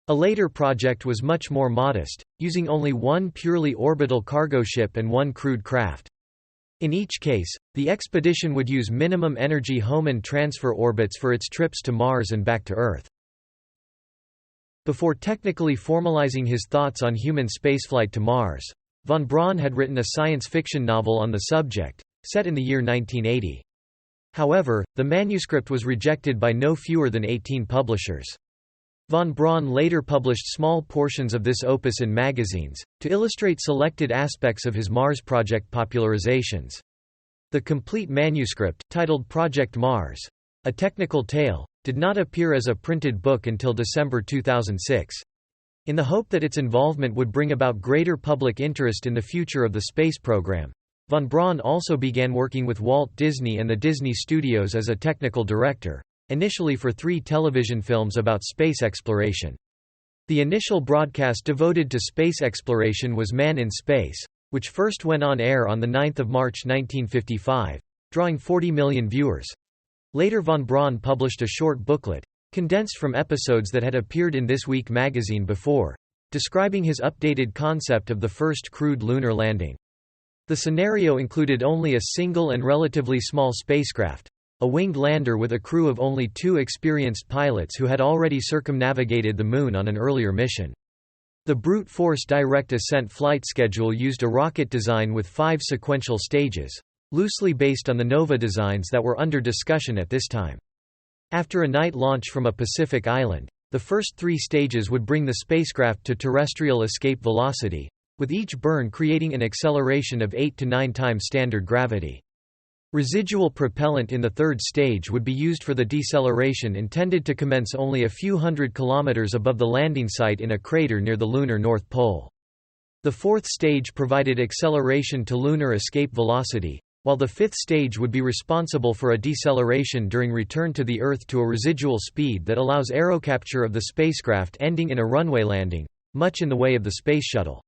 A later project was much more modest, using only one purely orbital cargo ship and 1 crewed craft. In each case, the expedition would use minimum energy Hohmann transfer orbits for its trips to Mars and back to Earth. Before technically formalizing his thoughts on human spaceflight to Mars, von Braun had written a science fiction novel on the subject, set in the year 1980. However, the manuscript was rejected by no fewer than 18 publishers. Von Braun later published small portions of this opus in magazines, to illustrate selected aspects of his Mars project popularizations. The complete manuscript, titled Project Mars: A Technical Tale, did not appear as a printed book until December 2006. In the hope that its involvement would bring about greater public interest in the future of the space program, von Braun also began working with Walt Disney and the Disney Studios as a technical director, initially for 3 television films about space exploration. The initial broadcast devoted to space exploration was Man in Space, which first went on air on 9 March 1955, drawing 40 million viewers. Later von Braun published a short booklet, condensed from episodes that had appeared in This Week magazine before, describing his updated concept of the first crewed lunar landing. The scenario included only a single and relatively small spacecraft, a winged lander with a crew of only 2 experienced pilots who had already circumnavigated the Moon on an earlier mission. The brute force direct ascent flight schedule used a rocket design with 5 sequential stages, loosely based on the Nova designs that were under discussion at this time. After a night launch from a Pacific island, the first 3 stages would bring the spacecraft to terrestrial escape velocity, with each burn creating an acceleration of 8 to 9 times standard gravity. Residual propellant in the 3rd stage would be used for the deceleration intended to commence only a few hundred kilometers above the landing site in a crater near the lunar North Pole. The 4th stage provided acceleration to lunar escape velocity, while the 5th stage would be responsible for a deceleration during return to the Earth to a residual speed that allows aerocapture of the spacecraft ending in a runway landing, much in the way of the Space Shuttle.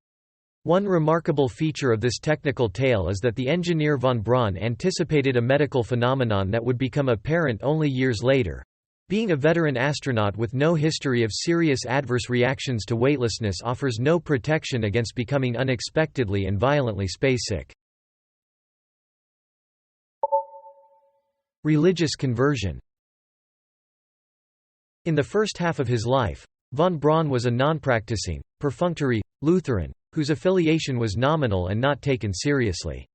One remarkable feature of this technical tale is that the engineer von Braun anticipated a medical phenomenon that would become apparent only years later. Being a veteran astronaut with no history of serious adverse reactions to weightlessness offers no protection against becoming unexpectedly and violently spacesick. Religious conversion. In the first half of his life, von Braun was a non-practicing, perfunctory, Lutheran, whose affiliation was nominal and not taken seriously.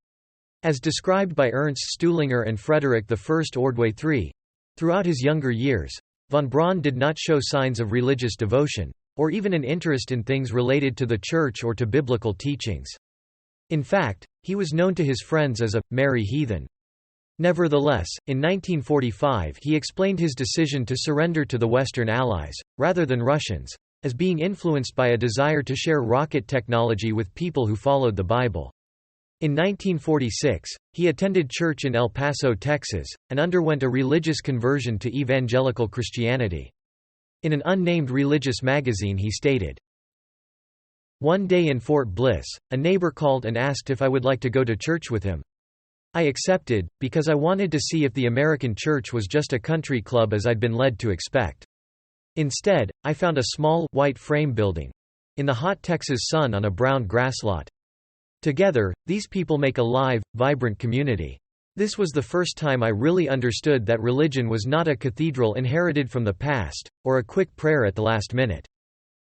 As described by Ernst Stuhlinger and Frederick I Ordway III, throughout his younger years, von Braun did not show signs of religious devotion, or even an interest in things related to the Church or to biblical teachings. In fact, he was known to his friends as a merry heathen. Nevertheless, in 1945 he explained his decision to surrender to the Western Allies, rather than Russians, as being influenced by a desire to share rocket technology with people who followed the Bible. In 1946, he attended church in El Paso, Texas, and underwent a religious conversion to evangelical Christianity. In an unnamed religious magazine he stated, "One day in Fort Bliss, a neighbor called and asked if I would like to go to church with him. I accepted, because I wanted to see if the American church was just a country club as I'd been led to expect. Instead, I found a small, white frame building in the hot Texas sun on a brown grass lot. Together, these people make a live, vibrant community. This was the first time I really understood that religion was not a cathedral inherited from the past, or a quick prayer at the last minute.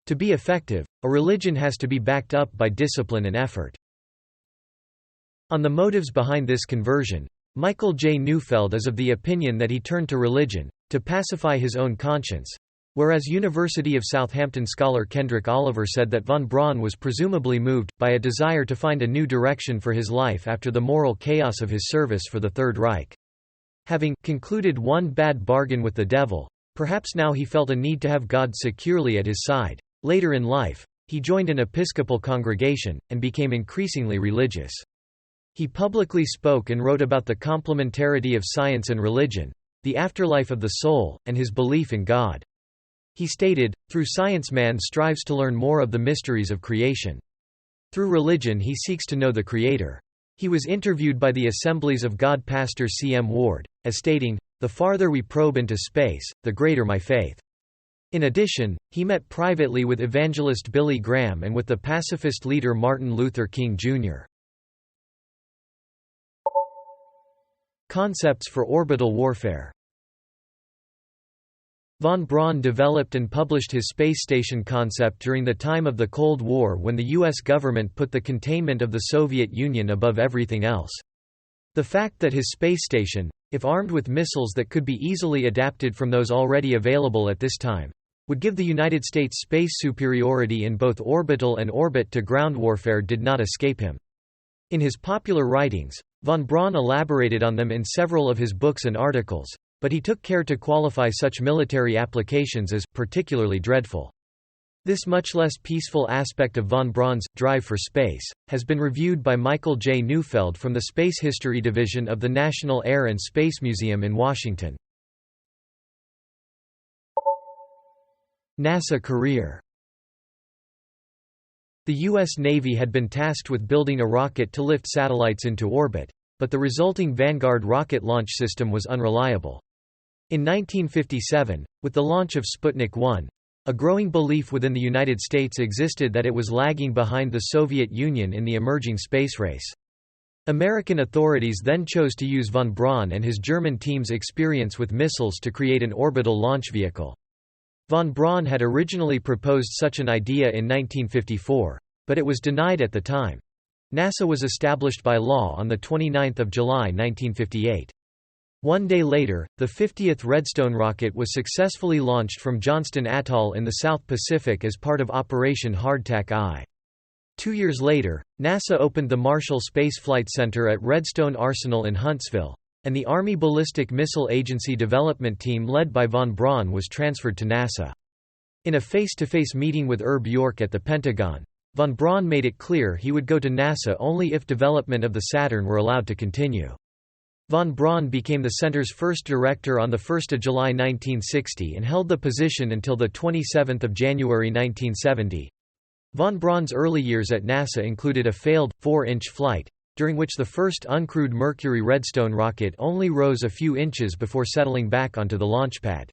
To be effective, a religion has to be backed up by discipline and effort." On the motives behind this conversion, Michael J. Neufeld is of the opinion that he turned to religion to pacify his own conscience, whereas University of Southampton scholar Kendrick Oliver said that von Braun was presumably moved by a desire to find a new direction for his life after the moral chaos of his service for the Third Reich. Having concluded one bad bargain with the devil, perhaps now he felt a need to have God securely at his side. Later in life, he joined an Episcopal congregation, and became increasingly religious. He publicly spoke and wrote about the complementarity of science and religion, the afterlife of the soul, and his belief in God. He stated, "Through science man strives to learn more of the mysteries of creation. Through religion he seeks to know the Creator." He was interviewed by the Assemblies of God pastor C. M. Ward, as stating, "The farther we probe into space, the greater my faith." In addition, he met privately with evangelist Billy Graham and with the pacifist leader Martin Luther King, Jr. Concepts for orbital warfare. Von Braun developed and published his space station concept during the time of the Cold War, when the U.S. government put the containment of the Soviet Union above everything else. The fact that his space station, if armed with missiles that could be easily adapted from those already available at this time, would give the United States space superiority in both orbital and orbit-to-ground warfare did not escape him. In his popular writings, von Braun elaborated on them in several of his books and articles, but he took care to qualify such military applications as particularly dreadful. This much less peaceful aspect of von Braun's drive for space has been reviewed by Michael J. Neufeld from the Space History Division of the National Air and Space Museum in Washington. NASA career. The U.S. Navy had been tasked with building a rocket to lift satellites into orbit, but the resulting Vanguard rocket launch system was unreliable. In 1957, with the launch of Sputnik 1, a growing belief within the United States existed that it was lagging behind the Soviet Union in the emerging space race. American authorities then chose to use von Braun and his German team's experience with missiles to create an orbital launch vehicle. Von Braun had originally proposed such an idea in 1954, but it was denied at the time. NASA was established by law on 29 July 1958. One day later, the 50th Redstone rocket was successfully launched from Johnston Atoll in the South Pacific as part of Operation Hardtack I. 2 years later, NASA opened the Marshall Space Flight Center at Redstone Arsenal in Huntsville, and the Army Ballistic Missile Agency development team led by von Braun was transferred to NASA. In a face-to-face meeting with Herb York at the Pentagon, von Braun made it clear he would go to NASA only if development of the Saturn were allowed to continue. Von Braun became the center's first director on 1 July 1960 and held the position until 27 January 1970. Von Braun's early years at NASA included a failed, 4-inch flight, during which the first uncrewed Mercury Redstone rocket only rose a few inches before settling back onto the launch pad.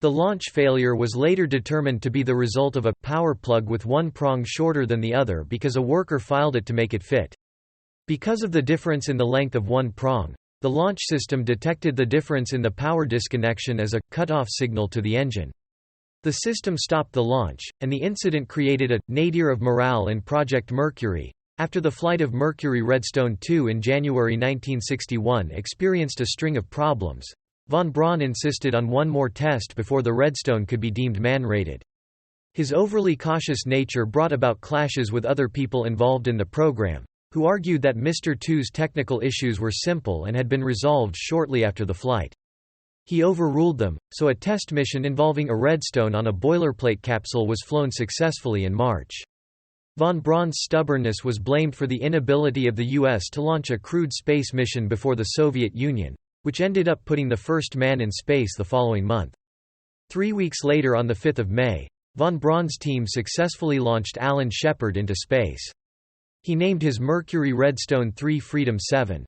The launch failure was later determined to be the result of a power plug with one prong shorter than the other because a worker filed it to make it fit. Because of the difference in the length of one prong, the launch system detected the difference in the power disconnection as a cut-off signal to the engine. The system stopped the launch, and the incident created a nadir of morale in Project Mercury. After the flight of Mercury Redstone 2 in January 1961 experienced a string of problems, von Braun insisted on one more test before the Redstone could be deemed man-rated. His overly cautious nature brought about clashes with other people involved in the program, who argued that Mr. 2's technical issues were simple and had been resolved shortly after the flight. He overruled them, so a test mission involving a Redstone on a boilerplate capsule was flown successfully in March. Von Braun's stubbornness was blamed for the inability of the U.S. to launch a crewed space mission before the Soviet Union, which ended up putting the first man in space the following month. 3 weeks later, on 5 May, von Braun's team successfully launched Alan Shepard into space. He named his Mercury Redstone 3 Freedom 7.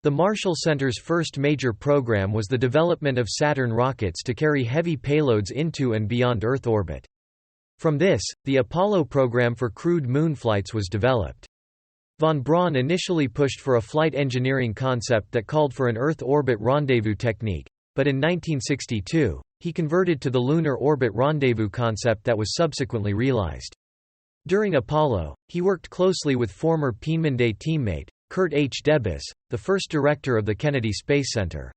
The Marshall Center's first major program was the development of Saturn rockets to carry heavy payloads into and beyond Earth orbit. From this, the Apollo program for crewed moon flights was developed. Von Braun initially pushed for a flight engineering concept that called for an Earth orbit rendezvous technique, but in 1962, he converted to the lunar orbit rendezvous concept that was subsequently realized. During Apollo, he worked closely with former Peenemünde teammate, Kurt H. Debus, the first director of the Kennedy Space Center.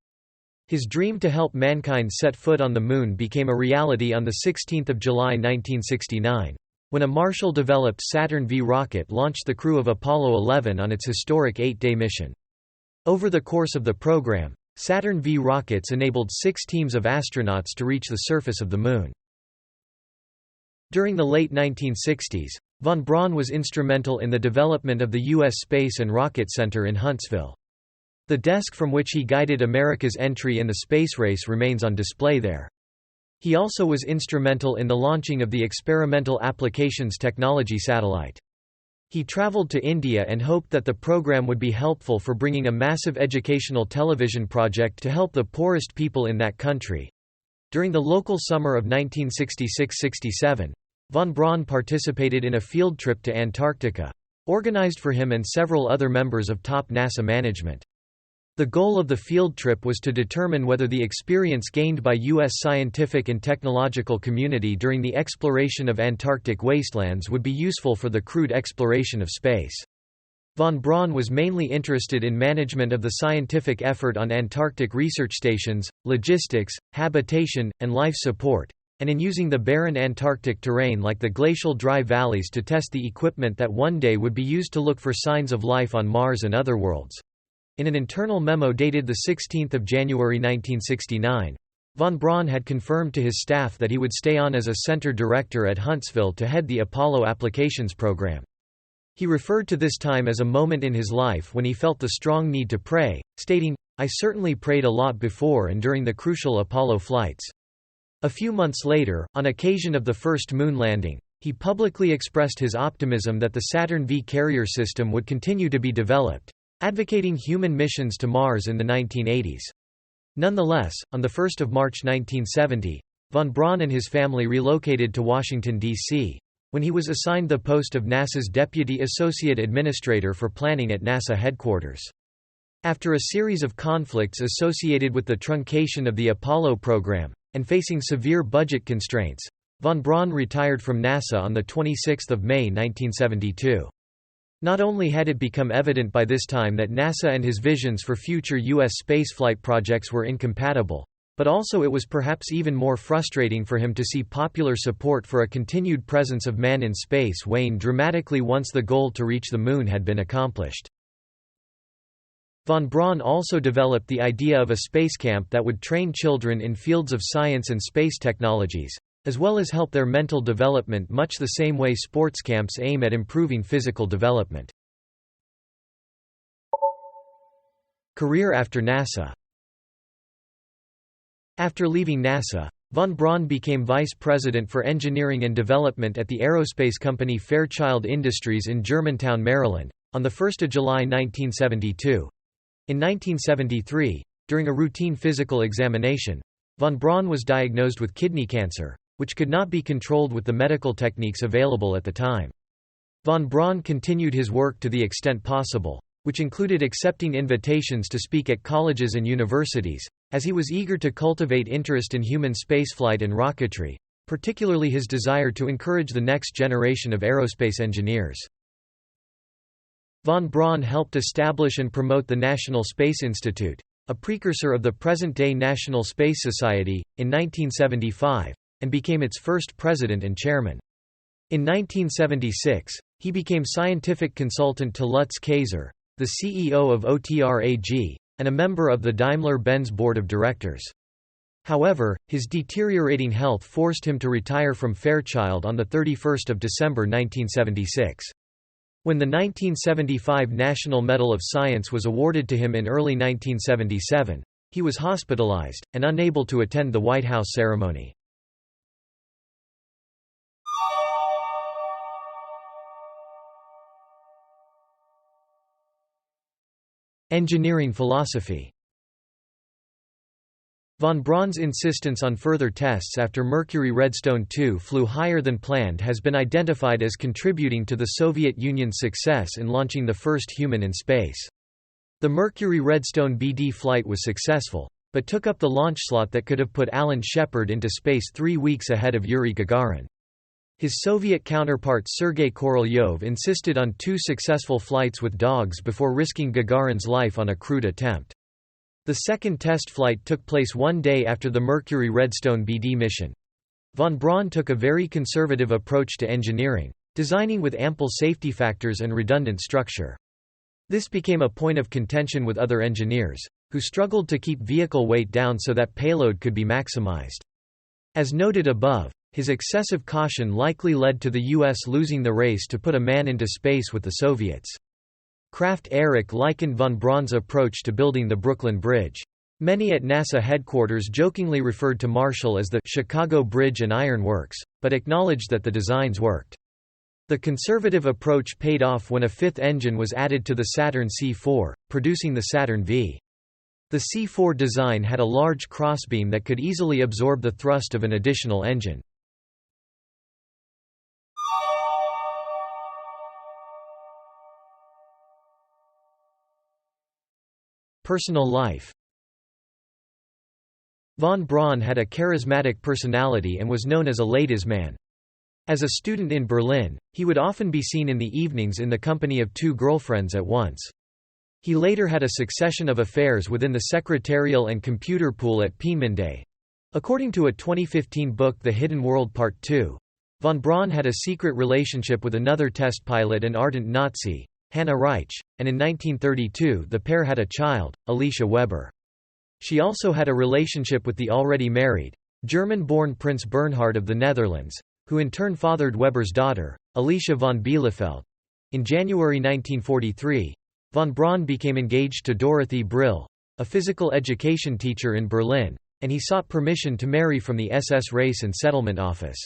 His dream to help mankind set foot on the Moon became a reality on 16 July 1969, when a Marshall-developed Saturn V rocket launched the crew of Apollo 11 on its historic 8-day mission. Over the course of the program, Saturn V rockets enabled 6 teams of astronauts to reach the surface of the Moon. During the late 1960s, von Braun was instrumental in the development of the U.S. Space and Rocket Center in Huntsville. The desk from which he guided America's entry in the space race remains on display there. He also was instrumental in the launching of the Experimental Applications Technology satellite. He traveled to India and hoped that the program would be helpful for bringing a massive educational television project to help the poorest people in that country. During the local summer of 1966–67, von Braun participated in a field trip to Antarctica, organized for him and several other members of top NASA management. The goal of the field trip was to determine whether the experience gained by U.S. scientific and technological community during the exploration of Antarctic wastelands would be useful for the crewed exploration of space. Von Braun was mainly interested in management of the scientific effort on Antarctic research stations, logistics, habitation, and life support, and in using the barren Antarctic terrain like the glacial dry valleys to test the equipment that one day would be used to look for signs of life on Mars and other worlds. In an internal memo dated 16 January 1969, von Braun had confirmed to his staff that he would stay on as a center director at Huntsville to head the Apollo applications program. He referred to this time as a moment in his life when he felt the strong need to pray, stating, "I certainly prayed a lot before and during the crucial Apollo flights." A few months later, on occasion of the first moon landing, he publicly expressed his optimism that the Saturn V carrier system would continue to be developed, advocating human missions to Mars in the 1980s. Nonetheless, on 1 March 1970, von Braun and his family relocated to Washington, D.C., when he was assigned the post of NASA's Deputy Associate Administrator for Planning at NASA headquarters. After a series of conflicts associated with the truncation of the Apollo program, and facing severe budget constraints, von Braun retired from NASA on 26 May 1972. Not only had it become evident by this time that NASA and his visions for future U.S. spaceflight projects were incompatible, but also it was perhaps even more frustrating for him to see popular support for a continued presence of man in space wane dramatically once the goal to reach the Moon had been accomplished. Von Braun also developed the idea of a space camp that would train children in fields of science and space technologies, as well as help their mental development much the same way sports camps aim at improving physical development. Career after NASA. After leaving NASA, von Braun became vice president for engineering and development at the aerospace company Fairchild Industries in Germantown, Maryland, on 1 July 1972. In 1973, during a routine physical examination, von Braun was diagnosed with kidney cancer, which could not be controlled with the medical techniques available at the time. Von Braun continued his work to the extent possible, which included accepting invitations to speak at colleges and universities, as he was eager to cultivate interest in human spaceflight and rocketry, particularly his desire to encourage the next generation of aerospace engineers. Von Braun helped establish and promote the National Space Institute, a precursor of the present-day National Space Society, in 1975, and became its first president and chairman. In 1976, he became scientific consultant to Lutz Kayser, the CEO of OTR AG, and a member of the Daimler-Benz board of directors. However, his deteriorating health forced him to retire from Fairchild on 31 December 1976. When the 1975 National Medal of Science was awarded to him in early 1977, he was hospitalized, and unable to attend the White House ceremony. Engineering philosophy. Von Braun's insistence on further tests after Mercury Redstone 2 flew higher than planned has been identified as contributing to the Soviet Union's success in launching the first human in space. The Mercury Redstone BD flight was successful, but took up the launch slot that could have put Alan Shepard into space 3 weeks ahead of Yuri Gagarin. His Soviet counterpart Sergei Korolyov insisted on 2 successful flights with dogs before risking Gagarin's life on a crewed attempt. The second test flight took place 1 day after the Mercury Redstone BD mission. Von Braun took a very conservative approach to engineering, designing with ample safety factors and redundant structure. This became a point of contention with other engineers, who struggled to keep vehicle weight down so that payload could be maximized. As noted above, his excessive caution likely led to the U.S. losing the race to put a man into space with the Soviets. Kraft Erich likened von Braun's approach to building the Brooklyn Bridge. Many at NASA headquarters jokingly referred to Marshall as the Chicago Bridge and Iron Works, but acknowledged that the designs worked. The conservative approach paid off when a fifth engine was added to the Saturn C4, producing the Saturn V. The C4 design had a large crossbeam that could easily absorb the thrust of an additional engine. Personal life. Von Braun had a charismatic personality and was known as a ladies' man. As a student in Berlin, he would often be seen in the evenings in the company of 2 girlfriends at once. He later had a succession of affairs within the secretarial and computer pool at Peenemünde. According to a 2015 book The Hidden World Part 2, von Braun had a secret relationship with another test pilot and ardent Nazi, Hannah Reich, and in 1932 the pair had a child, Alicia Weber. She also had a relationship with the already married, German-born Prince Bernhard of the Netherlands, who in turn fathered Weber's daughter, Alicia von Bielefeld. In January 1943, von Braun became engaged to Dorothy Brill, a physical education teacher in Berlin, and he sought permission to marry from the SS Race and Settlement Office.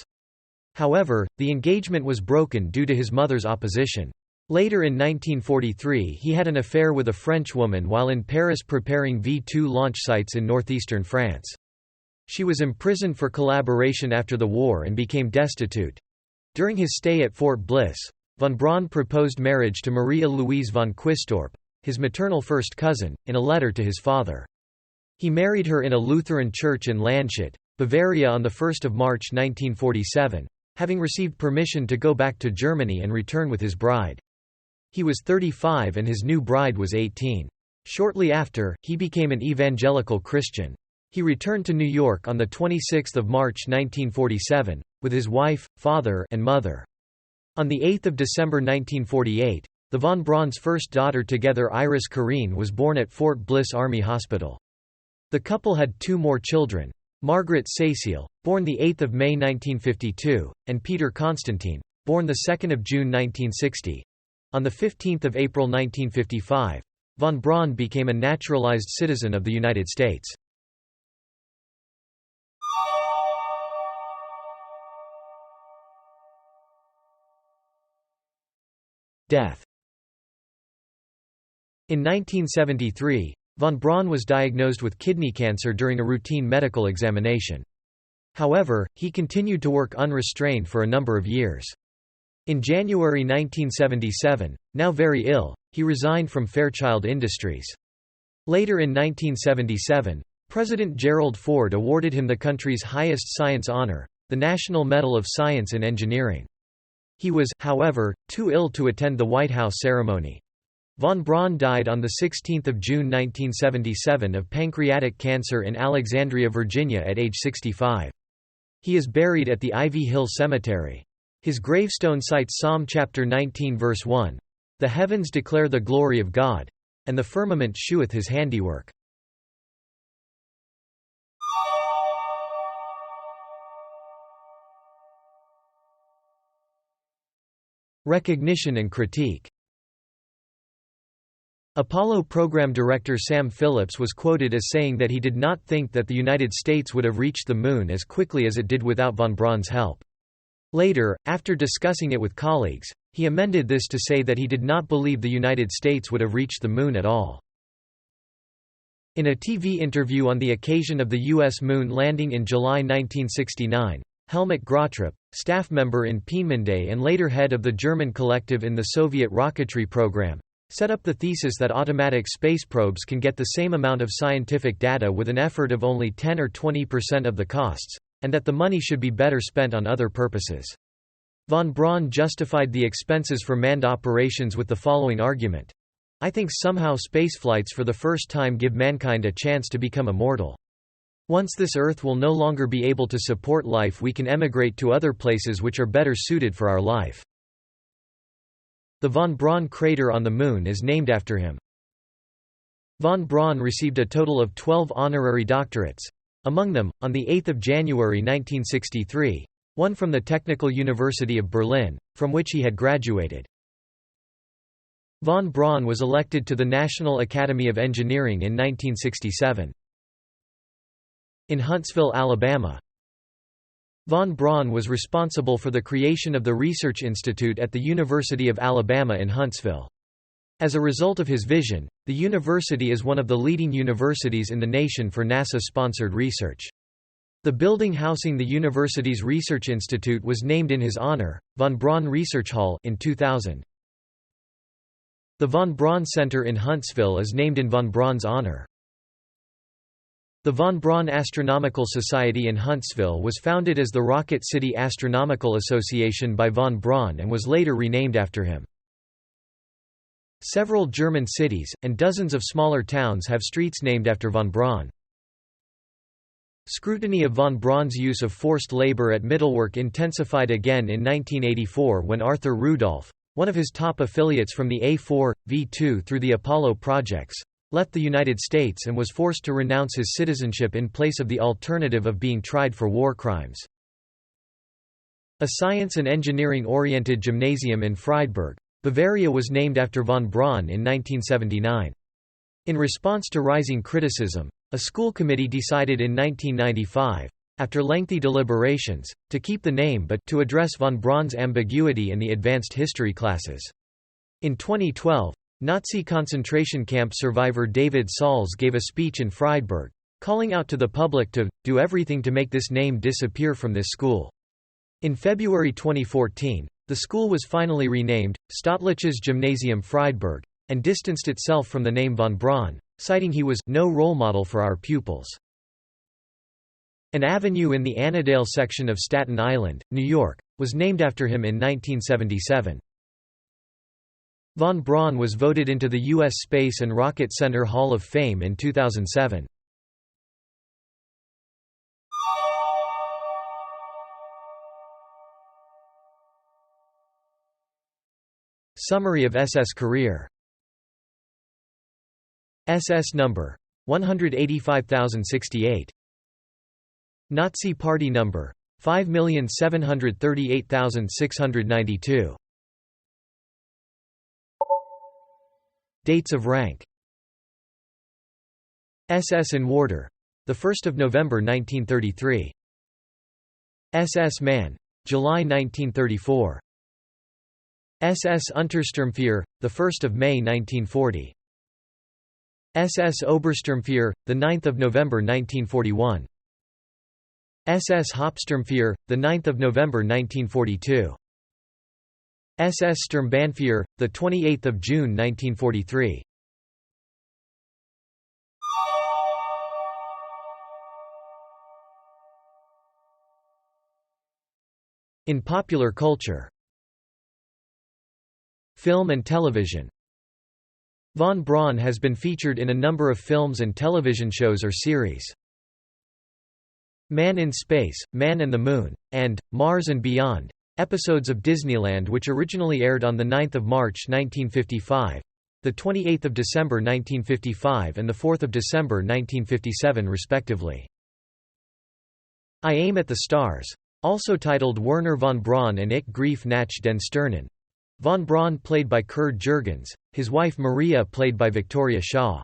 However, the engagement was broken due to his mother's opposition. Later in 1943 he had an affair with a French woman while in Paris preparing V2 launch sites in northeastern France. She was imprisoned for collaboration after the war and became destitute. During his stay at Fort Bliss, von Braun proposed marriage to Maria Louise von Quistorp, his maternal first cousin, in a letter to his father. He married her in a Lutheran church in Landshut, Bavaria on 1 March 1947, having received permission to go back to Germany and return with his bride. He was 35 and his new bride was 18. Shortly after, he became an evangelical Christian. He returned to New York on 26 March 1947, with his wife, father and mother. On 8 December 1948, the von Braun's first daughter together, Iris Corrine, was born at Fort Bliss Army Hospital. The couple had 2 more children, Margaret Cecile, born 8 May 1952, and Peter Constantine, born 2 June 1960. On 15 April 1955, von Braun became a naturalized citizen of the United States. Death. In 1973, von Braun was diagnosed with kidney cancer during a routine medical examination. However, he continued to work unrestrained for a number of years. In January 1977, now very ill, he resigned from Fairchild Industries. Later in 1977, President Gerald Ford awarded him the country's highest science honor, the National Medal of Science and Engineering. He was, however, too ill to attend the White House ceremony. Von Braun died on 16 June 1977 of pancreatic cancer in Alexandria, Virginia at age 65. He is buried at the Ivy Hill Cemetery. His gravestone cites Psalm chapter 19 verse 1, "The heavens declare the glory of God, and the firmament sheweth his handiwork." Recognition and critique. Apollo program director Sam Phillips was quoted as saying that he did not think that the United States would have reached the Moon as quickly as it did without von Braun's help. Later, after discussing it with colleagues, he amended this to say that he did not believe the United States would have reached the Moon at all. In a TV interview on the occasion of the U.S. moon landing in July 1969, Helmut Grotrup, staff member in Peenemünde and later head of the German collective in the Soviet rocketry program, set up the thesis that automatic space probes can get the same amount of scientific data with an effort of only 10 or 20% of the costs, and that the money should be better spent on other purposes. Von Braun justified the expenses for manned operations with the following argument. I think somehow spaceflights for the first time give mankind a chance to become immortal. Once this Earth will no longer be able to support life, we can emigrate to other places which are better suited for our life. The von Braun crater on the Moon is named after him. Von Braun received a total of 12 honorary doctorates. Among them, on 8 January 1963, one from the Technical University of Berlin, from which he had graduated. Von Braun was elected to the National Academy of Engineering in 1967. In Huntsville, Alabama, von Braun was responsible for the creation of the Research Institute at the University of Alabama in Huntsville. As a result of his vision, the university is one of the leading universities in the nation for NASA-sponsored research. The building housing the university's Research Institute was named in his honor, Von Braun Research Hall, in 2000. The Von Braun Center in Huntsville is named in von Braun's honor. The Von Braun Astronomical Society in Huntsville was founded as the Rocket City Astronomical Association by von Braun and was later renamed after him. Several German cities, and dozens of smaller towns have streets named after von Braun. Scrutiny of von Braun's use of forced labor at Mittelwerk intensified again in 1984 when Arthur Rudolph, one of his top affiliates from the A4, V2 through the Apollo projects, left the United States and was forced to renounce his citizenship in place of the alternative of being tried for war crimes. A science and engineering-oriented gymnasium in Friedberg, Bavaria was named after von Braun in 1979. In response to rising criticism, a school committee decided in 1995, after lengthy deliberations, to keep the name but to address von Braun's ambiguity in the advanced history classes. In 2012, Nazi concentration camp survivor David Salz gave a speech in Friedberg, calling out to the public to do everything to make this name disappear from this school. In February 2014, the school was finally renamed, Staatliches Gymnasium Friedberg, and distanced itself from the name von Braun, citing he was no role model for our pupils. An avenue in the Annandale section of Staten Island, New York, was named after him in 1977. Von Braun was voted into the U.S. Space and Rocket Center Hall of Fame in 2007. Summary of SS career. SS number 185,068. Nazi Party number 5,738,692. Dates of rank. SS in Warder, 1 November 1933. SS Man, July 1934. SS Untersturmführer, 1 May 1940. SS Obersturmführer, 9 November 1941. SS Hauptsturmführer, 9 November 1942. SS Sturmbannführer, 28 June 1943. In popular culture. Film and television. Von Braun has been featured in a number of films and television shows or series. Man in Space, Man and the Moon, and Mars and Beyond, episodes of Disneyland which originally aired on 9 March 1955, 28 December 1955 and 4 December 1957 respectively. I Aim at the Stars, also titled Wernher von Braun and Ich Griff nach den Sternen. Von Braun played by Kurt Jürgens, his wife Maria played by Victoria Shaw.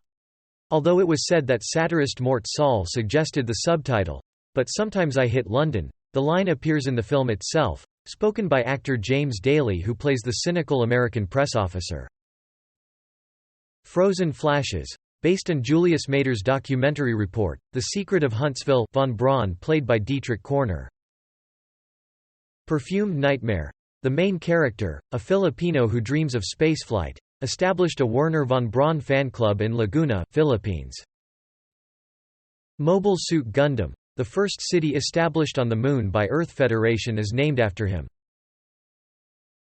Although it was said that satirist Mort Saul suggested the subtitle, "But Sometimes I Hit London," the line appears in the film itself, spoken by actor James Daly who plays the cynical American press officer. Frozen Flashes, based on Julius Mader's documentary report, The Secret of Huntsville, von Braun played by Dietrich Korner. Perfumed Nightmare. The main character, a Filipino who dreams of spaceflight, established a Wernher von Braun fan club in Laguna, Philippines. Mobile Suit Gundam. The first city established on the Moon by Earth Federation is named after him.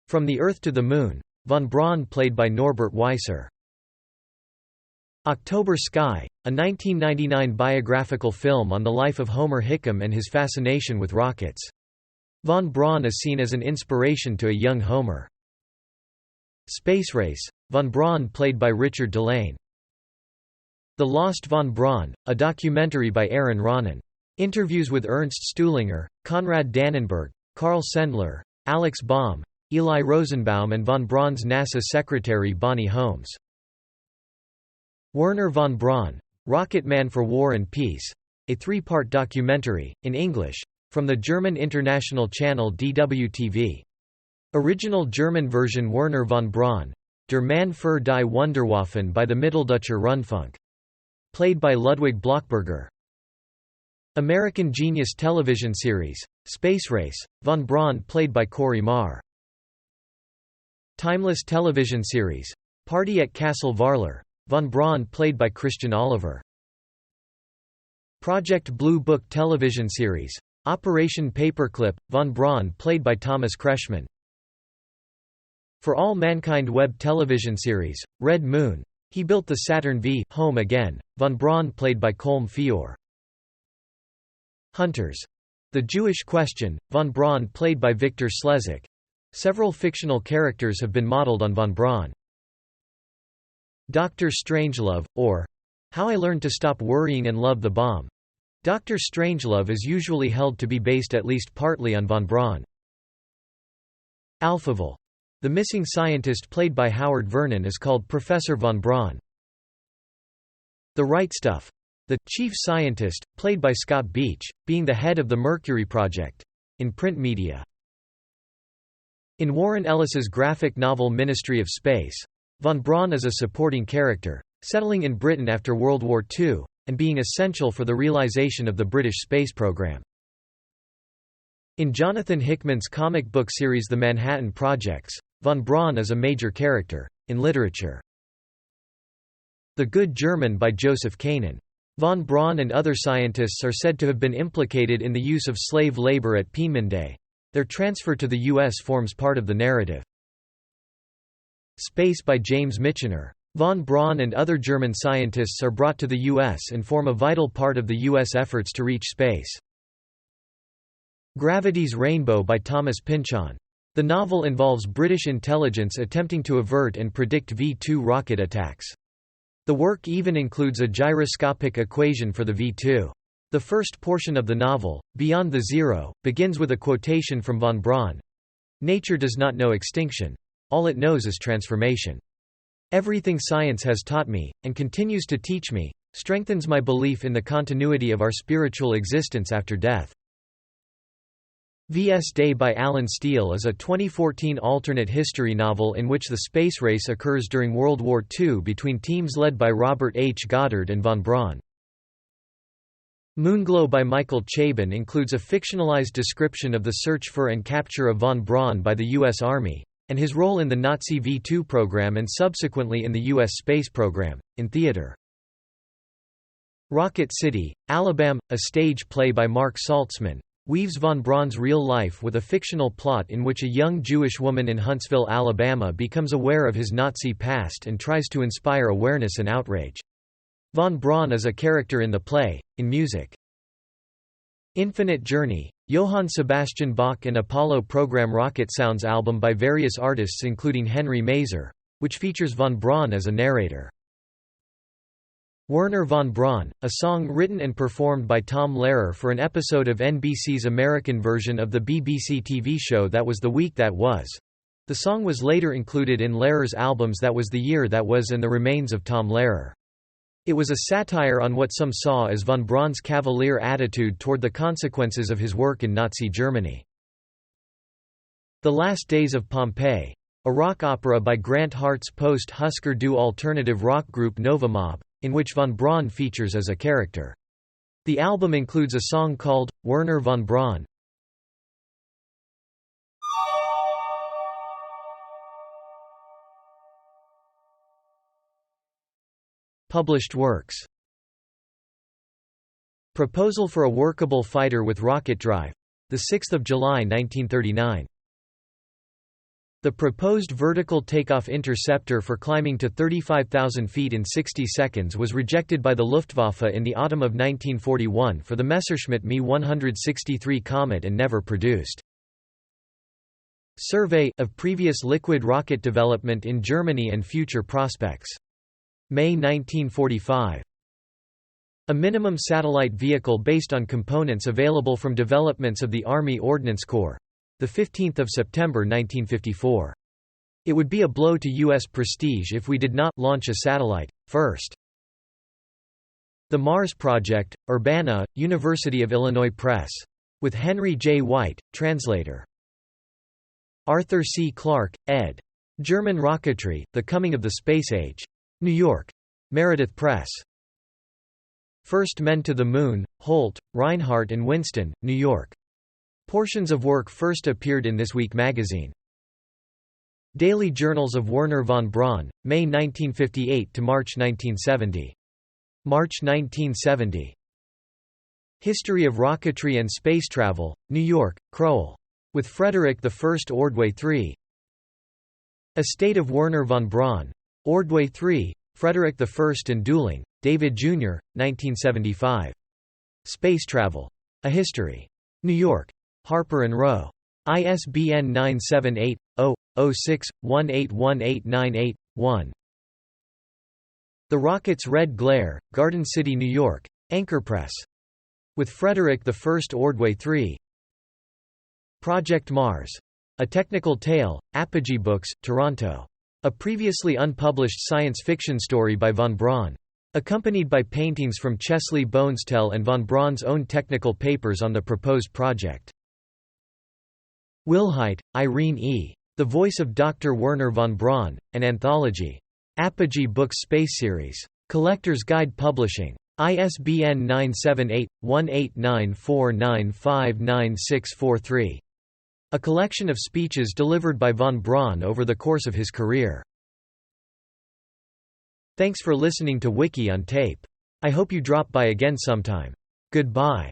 From the Earth to the Moon. Von Braun played by Norbert Weiser. October Sky, a 1999 biographical film on the life of Homer Hickam and his fascination with rockets. Von Braun is seen as an inspiration to a young Homer. Space Race, von Braun played by Richard Delane. The Lost von Braun, a documentary by Aaron Ronan. Interviews with Ernst Stuhlinger, Konrad Dannenberg, Carl Sendler, Alex Baum, Eli Rosenbaum and von Braun's NASA secretary Bonnie Holmes. Wernher von Braun, Rocket Man for War and Peace, a three-part documentary, in English, from the German international channel DWTV. Original German version Wernher von Braun, Der Mann für die Wunderwaffen by the Mitteldeutscher Rundfunk. Played by Ludwig Blockberger. American Genius television series, Space Race, von Braun played by Corey Marr. Timeless television series, Party at Castle Varler, von Braun played by Christian Oliver. Project Blue Book television series, Operation Paperclip, von Braun played by Thomas Kretschmann. For All Mankind web television series, Red Moon, he built the Saturn V, Home Again, von Braun played by Colm Feore. Hunters. The Jewish Question, von Braun played by Victor Slezak. Several fictional characters have been modeled on von Braun. Dr. Strangelove, or How I Learned to Stop Worrying and Love the Bomb. Dr. Strangelove is usually held to be based at least partly on von Braun. Alphaville. The missing scientist played by Howard Vernon is called Professor von Braun. The Right Stuff. The chief scientist, played by Scott Beach, being the head of the Mercury Project. In print media. In Warren Ellis's graphic novel Ministry of Space, von Braun is a supporting character, settling in Britain after World War II, and being essential for the realization of the British space program. In Jonathan Hickman's comic book series The Manhattan Projects, von Braun is a major character. In literature, The Good German by Joseph Kanan. Von Braun and other scientists are said to have been implicated in the use of slave labor at Peenemünde. Their transfer to the U.S. forms part of the narrative. Space by James Michener. Von Braun and other German scientists are brought to the U.S. and form a vital part of the U.S. efforts to reach space. Gravity's Rainbow by Thomas Pynchon. The novel involves British intelligence attempting to avert and predict V-2 rocket attacks. The work even includes a gyroscopic equation for the V-2. The first portion of the novel, Beyond the Zero, begins with a quotation from von Braun. Nature does not know extinction. All it knows is transformation. Everything science has taught me, and continues to teach me, strengthens my belief in the continuity of our spiritual existence after death. V.S. Day by Alan Steele is a 2014 alternate history novel in which the space race occurs during World War II between teams led by Robert H. Goddard and von Braun. Moonglow by Michael Chabon includes a fictionalized description of the search for and capture of von Braun by the U.S. Army, and his role in the Nazi V-2 program and subsequently in the U.S. space program, in theater. Rocket City, Alabama, a stage play by Mark Saltzman, weaves von Braun's real life with a fictional plot in which a young Jewish woman in Huntsville, Alabama becomes aware of his Nazi past and tries to inspire awareness and outrage. Von Braun is a character in the play. In music, Infinite Journey, Johann Sebastian Bach and Apollo program Rocket Sounds album by various artists including Henry Mazer, which features von Braun as a narrator. Wernher von Braun, a song written and performed by Tom Lehrer for an episode of NBC's American version of the BBC TV show That Was the Week That Was. The song was later included in Lehrer's albums That Was the Year That Was and The Remains of Tom Lehrer. It was a satire on what some saw as von Braun's cavalier attitude toward the consequences of his work in Nazi Germany. The Last Days of Pompeii, a rock opera by Grant Hart's post-Husker Du alternative rock group Nova Mob, in which von Braun features as a character. The album includes a song called, Wernher von Braun. Published works. Proposal for a Workable Fighter with Rocket Drive. 6 July 1939. The proposed vertical takeoff interceptor for climbing to 35,000 feet in 60 seconds was rejected by the Luftwaffe in the autumn of 1941 for the Messerschmitt Me 163 Comet and never produced. Survey of previous liquid rocket development in Germany and future prospects. May 1945. A minimum satellite vehicle based on components available from developments of the Army Ordnance Corps. 15 September 1954. It would be a blow to U.S. prestige if we did not launch a satellite first. The Mars Project, Urbana, University of Illinois Press. With Henry J. White, translator. Arthur C. Clarke, ed. German Rocketry, The Coming of the Space Age. New York. Meredith Press. First Men to the Moon, Holt, Reinhardt and Winston, New York. Portions of work first appeared in This Week magazine. Daily Journals of Wernher von Braun, May 1958 to March 1970. March 1970. History of Rocketry and Space Travel, New York, Crowell. With Frederick I Ordway III. Estate of Wernher von Braun. Ordway III, Frederick I and Dueling, David Jr., 1975. Space Travel. A History. New York. Harper & Row. ISBN 978-0-06-181898-1. The Rocket's Red Glare, Garden City, New York. Anchor Press. With Frederick I Ordway III. Project Mars. A Technical Tale, Apogee Books, Toronto. A previously unpublished science fiction story by von Braun. Accompanied by paintings from Chesley Bonestell and von Braun's own technical papers on the proposed project. Wilhite, Irene E. The Voice of Dr. Wernher von Braun, an anthology. Apogee Books Space Series. Collector's Guide Publishing. ISBN 978-1894959643. A collection of speeches delivered by von Braun over the course of his career. Thanks for listening to Wiki on Tape. I hope you drop by again sometime. Goodbye.